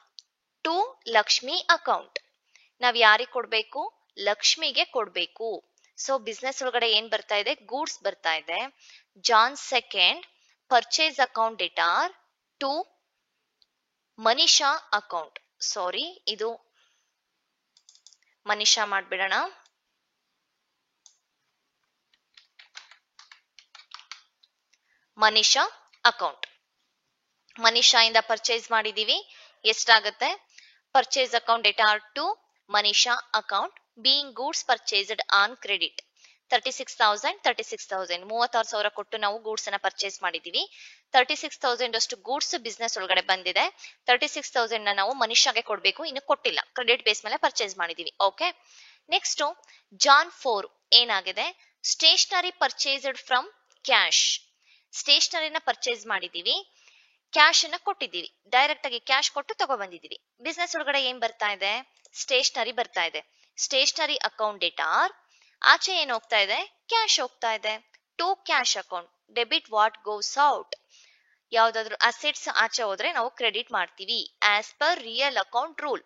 to Lakshmi account. ನಾವ್ ಯಾರಿಗೆ ಕೊಡ್ಬೇಕು, ಲಕ್ಷ್ಮಿಗೆ ಕೊಡ್ಬೇಕು. ಸೊ ಬಿಸ್ನೆಸ್ ಒಳಗಡೆ ಏನ್ ಬರ್ತಾ ಇದೆ, ಗೂಡ್ಸ್ ಬರ್ತಾ ಇದೆ. Jan second purchase account debtor to Manisha account. Sorry, ಇದು ಮನಿಷಾ ಮಾಡ್ಬಿಡೋಣ. ಮನಿಷಾ ಅಕೌಂಟ್. ಮನಿಷಾ ಇಂದ ಪರ್ಚೇಸ್ ಮಾಡಿದೀವಿ, ಎಷ್ಟಾಗುತ್ತೆ, purchase account debtor to Manisha account being goods purchased on credit 36,000 36,000 ಕೊಟ್ಟು ನಾವು ಗೂಡ್ಸ್ ಅನ್ನ ಪರ್ಚೇಸ್ ಮಾಡಿದೀವಿ. 36,000 ಅಷ್ಟು ಗೂಡ್ಸ್ ಬಿಸ್ನೆಸ್ ಒಳಗಡೆ ಬಂದಿದೆ. 36,000 ನ ನಾವು ಮನುಷ್ಯಗೆ ಕೊಡ್ಬೇಕು, ಇನ್ನು ಕೊಟ್ಟಿಲ್ಲ, ಕ್ರೆಡಿಟ್ ಬೇಸ್ ಮೇಲೆ ಪರ್ಚೇಸ್ ಮಾಡಿದೀವಿ. ಓಕೆ, ನೆಕ್ಸ್ಟ್ ಜಾನ್ 4 ಏನಾಗಿದೆ, ಸ್ಟೇಷನರಿ ಪರ್ಚೇಸ್ಡ್ ಫ್ರಮ್ ಕ್ಯಾಶ್. ಸ್ಟೇಷನರಿನ ಪರ್ಚೇಸ್ ಮಾಡಿದೀವಿ, ಕ್ಯಾಶ್ ಅನ್ನ ಕೊಟ್ಟಿದ್ದೀವಿ, ಡೈರೆಕ್ಟ್ ಆಗಿ ಕ್ಯಾಶ್ ಕೊಟ್ಟು ತಗೊಬಂದಿದೀವಿ. ಬಿಸ್ನೆಸ್ ಒಳಗಡೆ ಏನ್ ಬರ್ತಾ ಇದೆ, ಸ್ಟೇಷನರಿ ಬರ್ತಾ ಇದೆ. ಸ್ಟೇಷನರಿ ಅಕೌಂಟ್ ಡೆಟಾರ್, ಆಚೆ ಏನ್ ಹೋಗ್ತಾ ಇದೆ, ಕ್ಯಾಶ್ ಹೋಗ್ತಾ ಇದೆ. To cash account debit what goes out. ಯಾವ್ದಾದ್ರು ಅಸೆಟ್ಸ್ ಆಚೆ ಹೋದ್ರೆ ನಾವು ಕ್ರೆಡಿಟ್ ಮಾಡ್ತೀವಿ as per real account rule.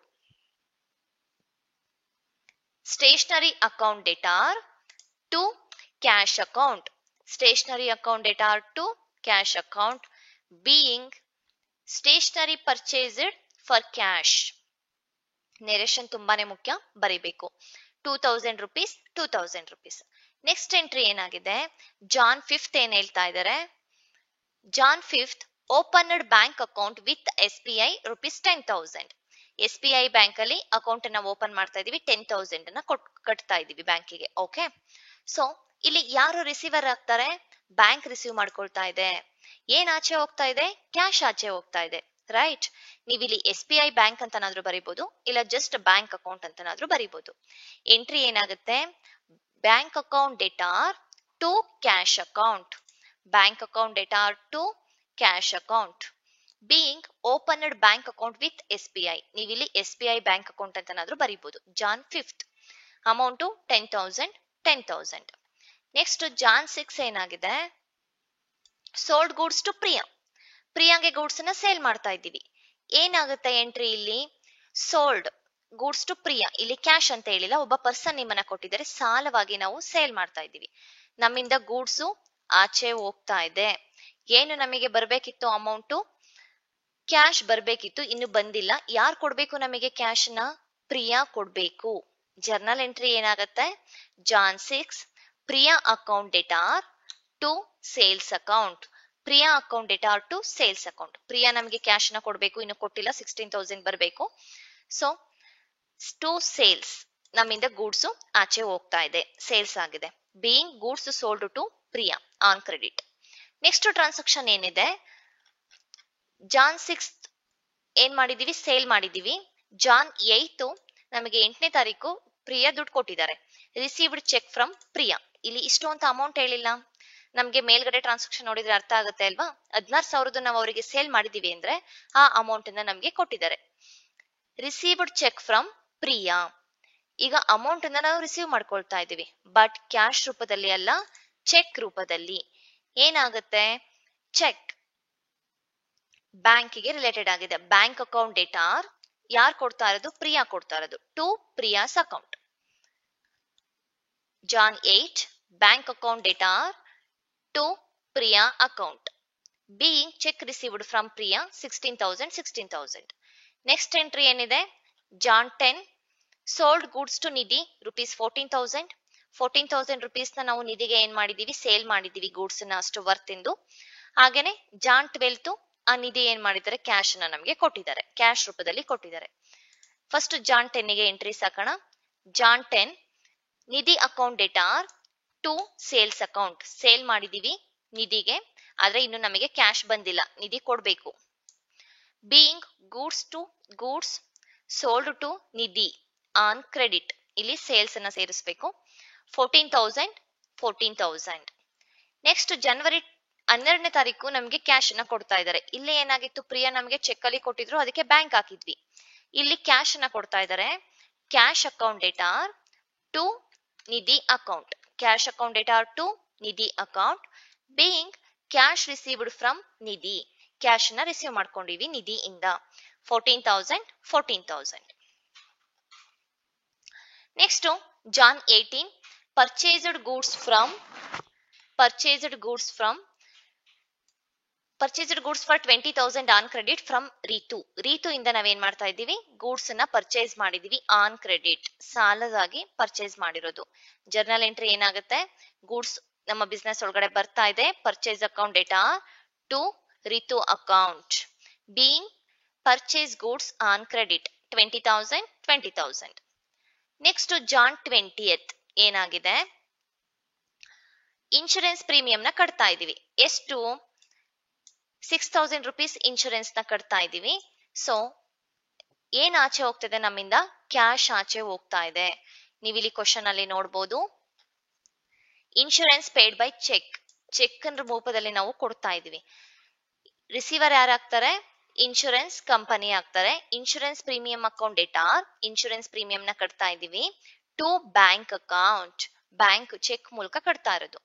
Stationery account debtor to cash account. Stationery account debtor to cash account being stationery purchased for cash. Narration ತುಂಬಾನೇ ಮುಖ್ಯ, ಬರೀಬೇಕು. 2,000 rupees 2,000 rupees. ನೆಕ್ಸ್ಟ್ ಎಂಟ್ರಿ ಏನಾಗಿದೆ, ಜಾನ್ 5 ಏನ್ ಹೇಳ್ತಾ ಇದ್ದಾರೆ, Jan 5 opened bank account with SBI ₹10,000. SBI bank ಅಲ್ಲಿ ಅಕೌಂಟ್ ಅನ್ನ ಓಪನ್ ಮಾಡ್ತಾ ಇದೀವಿ, 10,000 ಅನ್ನ ಕಟ್ತಾ ಇದೀವಿ ಬ್ಯಾಂಕಿಗೆ. ಓಕೆ, ಸೊ ಇಲ್ಲಿ ಯಾರು ರಿಸೀವರ್ ಆಗ್ತಾರೆ, ಬ್ಯಾಂಕ್ ರಿಸೀವ್ ಮಾಡ್ಕೊಳ್ತಾ ಇದೆ. ಏನ್ ಆಚೆ ಹೋಗ್ತಾ ಇದೆ, ಕ್ಯಾಶ್ ಆಚೆ ಹೋಗ್ತಾ ಇದೆ. ರೈಟ್, ನೀವಿಲ್ಲಿ SBI ಬ್ಯಾಂಕ್ ಅಂತನಾದ್ರೂ ಬರೀಬಹುದು, ಇಲ್ಲ ಜಸ್ಟ್ ಬ್ಯಾಂಕ್ ಅಕೌಂಟ್ ಅಂತನಾದ್ರೂ ಬರೀಬಹುದು. ಎಂಟ್ರಿ ಏನಾಗುತ್ತೆ, bank account debtor to cash account. Bank account debtor to cash account being opened bank account with SBI. ನೀವಿಲ್ಲಿ SBI ಬ್ಯಾಂಕ್ ಅಕೌಂಟ್ ಅಂತನಾದ್ರೂ ಬರೀಬಹುದು. Jan 5 amount 10,000 10,000. ನೆಕ್ಸ್ಟ್ ಜಾನ್ 6 ಏನಾಗಿದೆ, ಸೋಲ್ಡ್ ಗೂಡ್ಸ್ ಟು ಪ್ರಿಯಾ. ಪ್ರಿಯಾಂಗೆ ಗೂಡ್ಸ್ ಅನ್ನ ಸೇಲ್ ಮಾಡ್ತಾ ಇದ್ದೀವಿ. ಏನಾಗುತ್ತೆ ಎಂಟ್ರಿ ಇಲ್ಲಿ, ಸೋಲ್ಡ್ ಗೂಡ್ಸ್ ಟು ಪ್ರಿಯಾ. ಇಲ್ಲಿ ಕ್ಯಾಶ್ ಅಂತ ಹೇಳಿಲ್ಲ, ಒಬ್ಬ ಪರ್ಸನ್ ನಿಮ್ಮನ್ನ ಕೊಟ್ಟಿದ್ದಾರೆ, ಸಾಲವಾಗಿ ನಾವು ಸೇಲ್ ಮಾಡ್ತಾ ಇದ್ದೀವಿ. ನಮ್ಮಿಂದ ಗೂಡ್ಸು ಆಚೆ ಹೋಗ್ತಾ ಇದೆ. ಏನು ನಮಗೆ ಬರ್ಬೇಕಿತ್ತು ಅಮೌಂಟು, ಕ್ಯಾಶ್ ಬರ್ಬೇಕಿತ್ತು, ಇನ್ನು ಬಂದಿಲ್ಲ. ಯಾರು ಕೊಡ್ಬೇಕು ನಮಗೆ ಕ್ಯಾಶ್ ನ, ಪ್ರಿಯಾ ಕೊಡ್ಬೇಕು. ಜರ್ನಲ್ ಎಂಟ್ರಿ ಏನಾಗುತ್ತೆ, Jan 6 Priya account debtor to sales account. Priya account debtor to sales account. Priya ನಮಗೆ ಕ್ಯಾಶ್ ನ ಕೊಡ್ಬೇಕು, ಇನ್ನು ಕೊಟ್ಟಿಲ್ಲ, 16,000 ಬರಬೇಕು. ಸೊ ಟು ಸೇಲ್ಸ್, ನಮ್ಮಿಂದ ಗೂಡ್ಸ್ ಆಚೆ ಹೋಗ್ತಾ ಇದೆ, ಸೇಲ್ಸ್ ಆಗಿದೆ. Being goods sold to Priya on credit. Next transaction ಏನಿದೆ, ಜಾನ್ 6 ಏನ್ ಮಾಡಿದೀವಿ, ಸೇಲ್ ಮಾಡಿದೀವಿ. ಜಾನ್ 8 ನಮಗೆ 8ನೇ ತಾರೀಕು ಪ್ರಿಯಾ ದುಡ್ಡು ಕೊಟ್ಟಿದ್ದಾರೆ. Received cheque from Priya. ಇಲ್ಲಿ ಇಷ್ಟು ಅಂತ ಅಮೌಂಟ್ ಹೇಳಿಲ್ಲ, ನಮ್ಗೆ ಮೇಲ್ಗಡೆ ಟ್ರಾನ್ಸಾಕ್ಷನ್ ನೋಡಿದ್ರೆ ಅರ್ಥ ಆಗುತ್ತೆ ಅಲ್ವಾ. 16,000 ನಾವು ಅವರಿಗೆ ಸೇಲ್ ಮಾಡಿದೀವಿ ಅಂದ್ರೆ ಆ ಅಮೌಂಟ್ ಅನ್ನ ನಮ್ಗೆ ಕೊಟ್ಟಿದ್ದಾರೆ. Received cheque from Priya. ಈಗ ಅಮೌಂಟ್ ಅನ್ನ ನಾವು ರಿಸೀವ್ ಮಾಡ್ಕೊಳ್ತಾ ಇದೀವಿ, ಬಟ್ ಕ್ಯಾಶ್ ರೂಪದಲ್ಲಿ ಅಲ್ಲ, ಚೆಕ್ ರೂಪದಲ್ಲಿ. ಏನಾಗುತ್ತೆ, ಚೆಕ್ ಬ್ಯಾಂಕಿಗೆ ರಿಲೇಟೆಡ್ ಆಗಿದೆ. ಬ್ಯಾಂಕ್ ಅಕೌಂಟ್ ಡೆಟಾರ್ ಯಾರು ಕೊಡ್ತಾ ಇರೋದು, ಪ್ರಿಯಾ ಕೊಡ್ತಾ ಇರೋದು, to Priya's account. Jan 8 bank account debtor to Priya account being cheque received from Priya 16,000. Next entry ಏನಿದೆ, Jan 10 sold goods to Nidhi ₹14,000. 14,000 rupees ನ ನಾವು ನಿಧಿಗೆ ಏನ್ ಮಾಡಿದೀವಿ, ಸೇಲ್ ಮಾಡಿದೀವಿ ಗೂಡ್ಸ್ ನ ಅಷ್ಟು ವರ್ತ್ ಎಂದು. ಹಾಗೇನೆ ಜಾನ್ 12 ಆ ನಿಧಿ ಏನ್ ಮಾಡಿದ್ದಾರೆ, ಕ್ಯಾಶ್ ನ ನಮ್ಗೆ ಕೊಟ್ಟಿದ್ದಾರೆ, ಕ್ಯಾಶ್ ರೂಪದಲ್ಲಿ ಕೊಟ್ಟಿದ್ದಾರೆ. ಫಸ್ಟ್ ಜಾನ್ 10 ಗೆ ಎಂಟ್ರೀಸ್ ಹಾಕೋಣ. Jan 10 Nidhi account debtor to sales account. Sale ಮಾಡಿದೀವಿ ನಿಧಿಗೆ, ಆದ್ರೆ ಇನ್ನು ನಮಗೆ ಕ್ಯಾಶ್ ಬಂದಿಲ್ಲ, ನಿಧಿ ಕೊಡ್ಬೇಕು. Being goods to goods sold to Nidhi on credit. ಇಲ್ಲಿ ಸೇಲ್ಸ್ ಅನ್ನ ಸೇರಿಸಬೇಕು. 14,000. ನೆಕ್ಸ್ಟ್ ಜನವರಿ 12ನೇ ತಾರೀಕು ನಮ್ಗೆ ಕ್ಯಾಶ್ ಅನ್ನ ಕೊಡ್ತಾ ಇದ್ದಾರೆ. ಇಲ್ಲಿ ಏನಾಗಿತ್ತು, ಪ್ರಿಯಾ ನಮ್ಗೆ ಚೆಕ್ ಅಲ್ಲಿ ಕೊಟ್ಟಿದ್ರು, ಅದಕ್ಕೆ ಬ್ಯಾಂಕ್ ಹಾಕಿದ್ವಿ. ಇಲ್ಲಿ ಕ್ಯಾಶ್ ಅನ್ನ ಕೊಡ್ತಾ ಇದ್ದಾರೆ. Cash account debtor to Nidhi account. Cash account debtor to Nidhi account being cash received from Nidhi. Cash ನ ರಿಸೀವ್ ಮಾಡ್ಕೊಂಡಿವಿ ನಿಧಿಯಿಂದ 14,000. Next Jan 18 purchased goods for 20,000 on credit from Ritu ಇಂದ ನಾವೇನ್ ಮಾಡ್ತಾ ಇದ್ದೀವಿ, ಗೂಡ್ಸ್ ಅನ್ನ ಪರ್ಚೇಸ್ ಮಾಡಿದೀವಿ ಆನ್ ಕ್ರೆಡಿಟ್, ಸಾಲದಾಗಿ ಪರ್ಚೇಸ್ ಮಾಡಿರೋದು. ಜರ್ನಲ್ ಎಂಟ್ರಿ ಏನಾಗುತ್ತೆ, ಗೂಡ್ಸ್ ನಮ್ಮ ಬಿಸ್ನೆಸ್ ಒಳಗಡೆ ಬರ್ತಾ ಇದೆ, purchase account debtor to Ritu account being purchase goods on credit 20,000. Next John 20th ಏನಾಗಿದೆ, ಇನ್ಶೂರೆನ್ಸ್ ಪ್ರೀಮಿಯಂ ನ ಕಟ್ತಾ ಇದೀವಿ. ಎಷ್ಟು, 6,000 rupees ಇನ್ಶೂರೆನ್ಸ್ ನ ಕಟ್ತಾ ಇದೀವಿ. ಸೊ ಏನ್ ಆಚೆ ಹೋಗ್ತಿದೆ ನಮ್ಮಿಂದ, ಕ್ಯಾಶ್ ಆಚೆ ಹೋಗ್ತಾ ಇದೆ. ನೀವು ಇಲ್ಲಿ ಕ್ವಶನ್ ಅಲ್ಲಿ ನೋಡ್ಬೋದು, ಇನ್ಶೂರೆನ್ಸ್ ಪೇಡ್ ಬೈ ಚೆಕ್ ರೂಪದಲ್ಲಿ ನಾವು ಕೊಡ್ತಾ ಇದೀವಿ. ರಿಸೀವರ್ ಯಾರು ಆಗ್ತಾರೆ, ಇನ್ಶೂರೆನ್ಸ್ ಕಂಪನಿ ಆಗ್ತಾರೆ. Insurance premium account debtor, insurance premium ನ ಕಟ್ತಾ ಇದೀವಿ to bank account, bank cheque ಮೂಲಕ ಕಟ್ತಾ ಇರೋದು.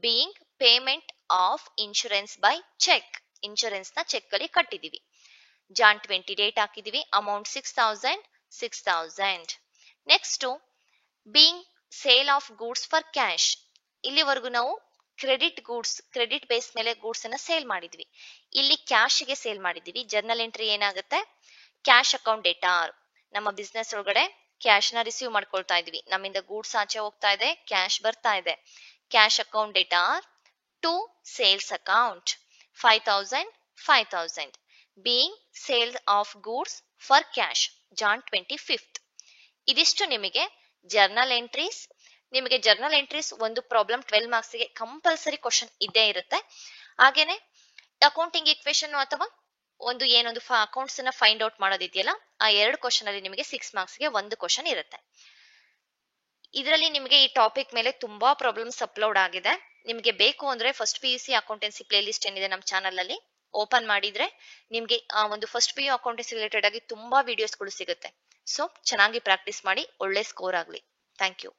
Being payment of insurance by cheque, insurance ನ ಚೆಕ್ ಅಲ್ಲಿ ಕಟ್ಟಿದೀವಿ. ಜಾನ್ 20 ಡೇಟ್ ಹಾಕಿದೀವಿ. Amount 6,000. Next being sale of goods for cash. ಇಲ್ಲಿವರೆಗೂ ನಾವು ಕ್ರೆಡಿಟ್ ಬೇಸ್ ಮೇಲೆ ಗೂಡ್ಸ್ ಅನ್ನ ಸೇಲ್ ಮಾಡಿದ್ವಿ. ಇಲ್ಲಿ ಕ್ಯಾಶ್ ಗೆ ಸೇಲ್ ಮಾಡಿದೀವಿ. ಜರ್ನಲ್ ಎಂಟ್ರಿ ಏನಾಗುತ್ತೆ, ಕ್ಯಾಶ್ ಅಕೌಂಟ್ ಡೇಟಾ, ನಮ್ಮ ಬಿಸ್ನೆಸ್ ಒಳಗಡೆ ಕ್ಯಾಶ್ ನ ರಿಸೀವ್ ಮಾಡ್ಕೊಳ್ತಾ ಇದೀವಿ, ನಮ್ಮಿಂದ ಗೂಡ್ಸ್ ಆಚೆ ಹೋಗ್ತಾ ಇದೆ, ಕ್ಯಾಶ್ ಬರ್ತಾ ಇದೆ. Cash account debtor to sales account 5,000 being sale of goods for cash Jan 25. ಇದಿಷ್ಟು ನಿಮಗೆ ಜರ್ನಲ್ ಎಂಟ್ರೀಸ್. ನಿಮಗೆ ಜರ್ನಲ್ ಎಂಟ್ರೀಸ್ ಒಂದು ಪ್ರಾಬ್ಲಮ್ 12 ಮಾರ್ಕ್ಸ್ ಗೆ ಕಂಪಲ್ಸರಿ ಕ್ವಶನ್ ಇದ್ದೇ ಇರುತ್ತೆ. ಹಾಗೇನೆ ಅಕೌಂಟಿಂಗ್ ಇಕ್ವೇಶನ್ ಅಥವಾ ಏನೊಂದು ಅಕೌಂಟ್ಸ್ ಅನ್ನ ಫೈಂಡ್ ಔಟ್ ಮಾಡೋದಿದೆಯಲ್ಲ, ಆ 2 ಕ್ವಶನ್ ಅಲ್ಲಿ ನಿಮಗೆ 6 ಮಾರ್ಕ್ಸ್ ಗೆ ಒಂದು ಕ್ವಶನ್ ಇರುತ್ತೆ. ಇದರಲ್ಲಿ ನಿಮಗೆ ಈ ಟಾಪಿಕ್ ಮೇಲೆ ತುಂಬಾ ಪ್ರಾಬ್ಲಮ್ಸ್ ಅಪ್ಲೋಡ್ ಆಗಿದೆ. ನಿಮಗೆ ಬೇಕು ಅಂದ್ರೆ first PUC accountancy play list ಏನಿದೆ ನಮ್ಮ ಚಾನಲ್ ಅಲ್ಲಿ ಓಪನ್ ಮಾಡಿದ್ರೆ ನಿಮ್ಗೆ ಒಂದು ಫಸ್ಟ್ PU ಅಕೌಂಟೆನ್ಸಿ ರಿಲೇಟೆಡ್ ಆಗಿ ತುಂಬಾ ವಿಡಿಯೋಸ್ಗಳು ಸಿಗುತ್ತೆ. ಸೊ ಚೆನ್ನಾಗಿ ಪ್ರಾಕ್ಟೀಸ್ ಮಾಡಿ, ಒಳ್ಳೆ ಸ್ಕೋರ್ ಆಗ್ಲಿ. Thank you.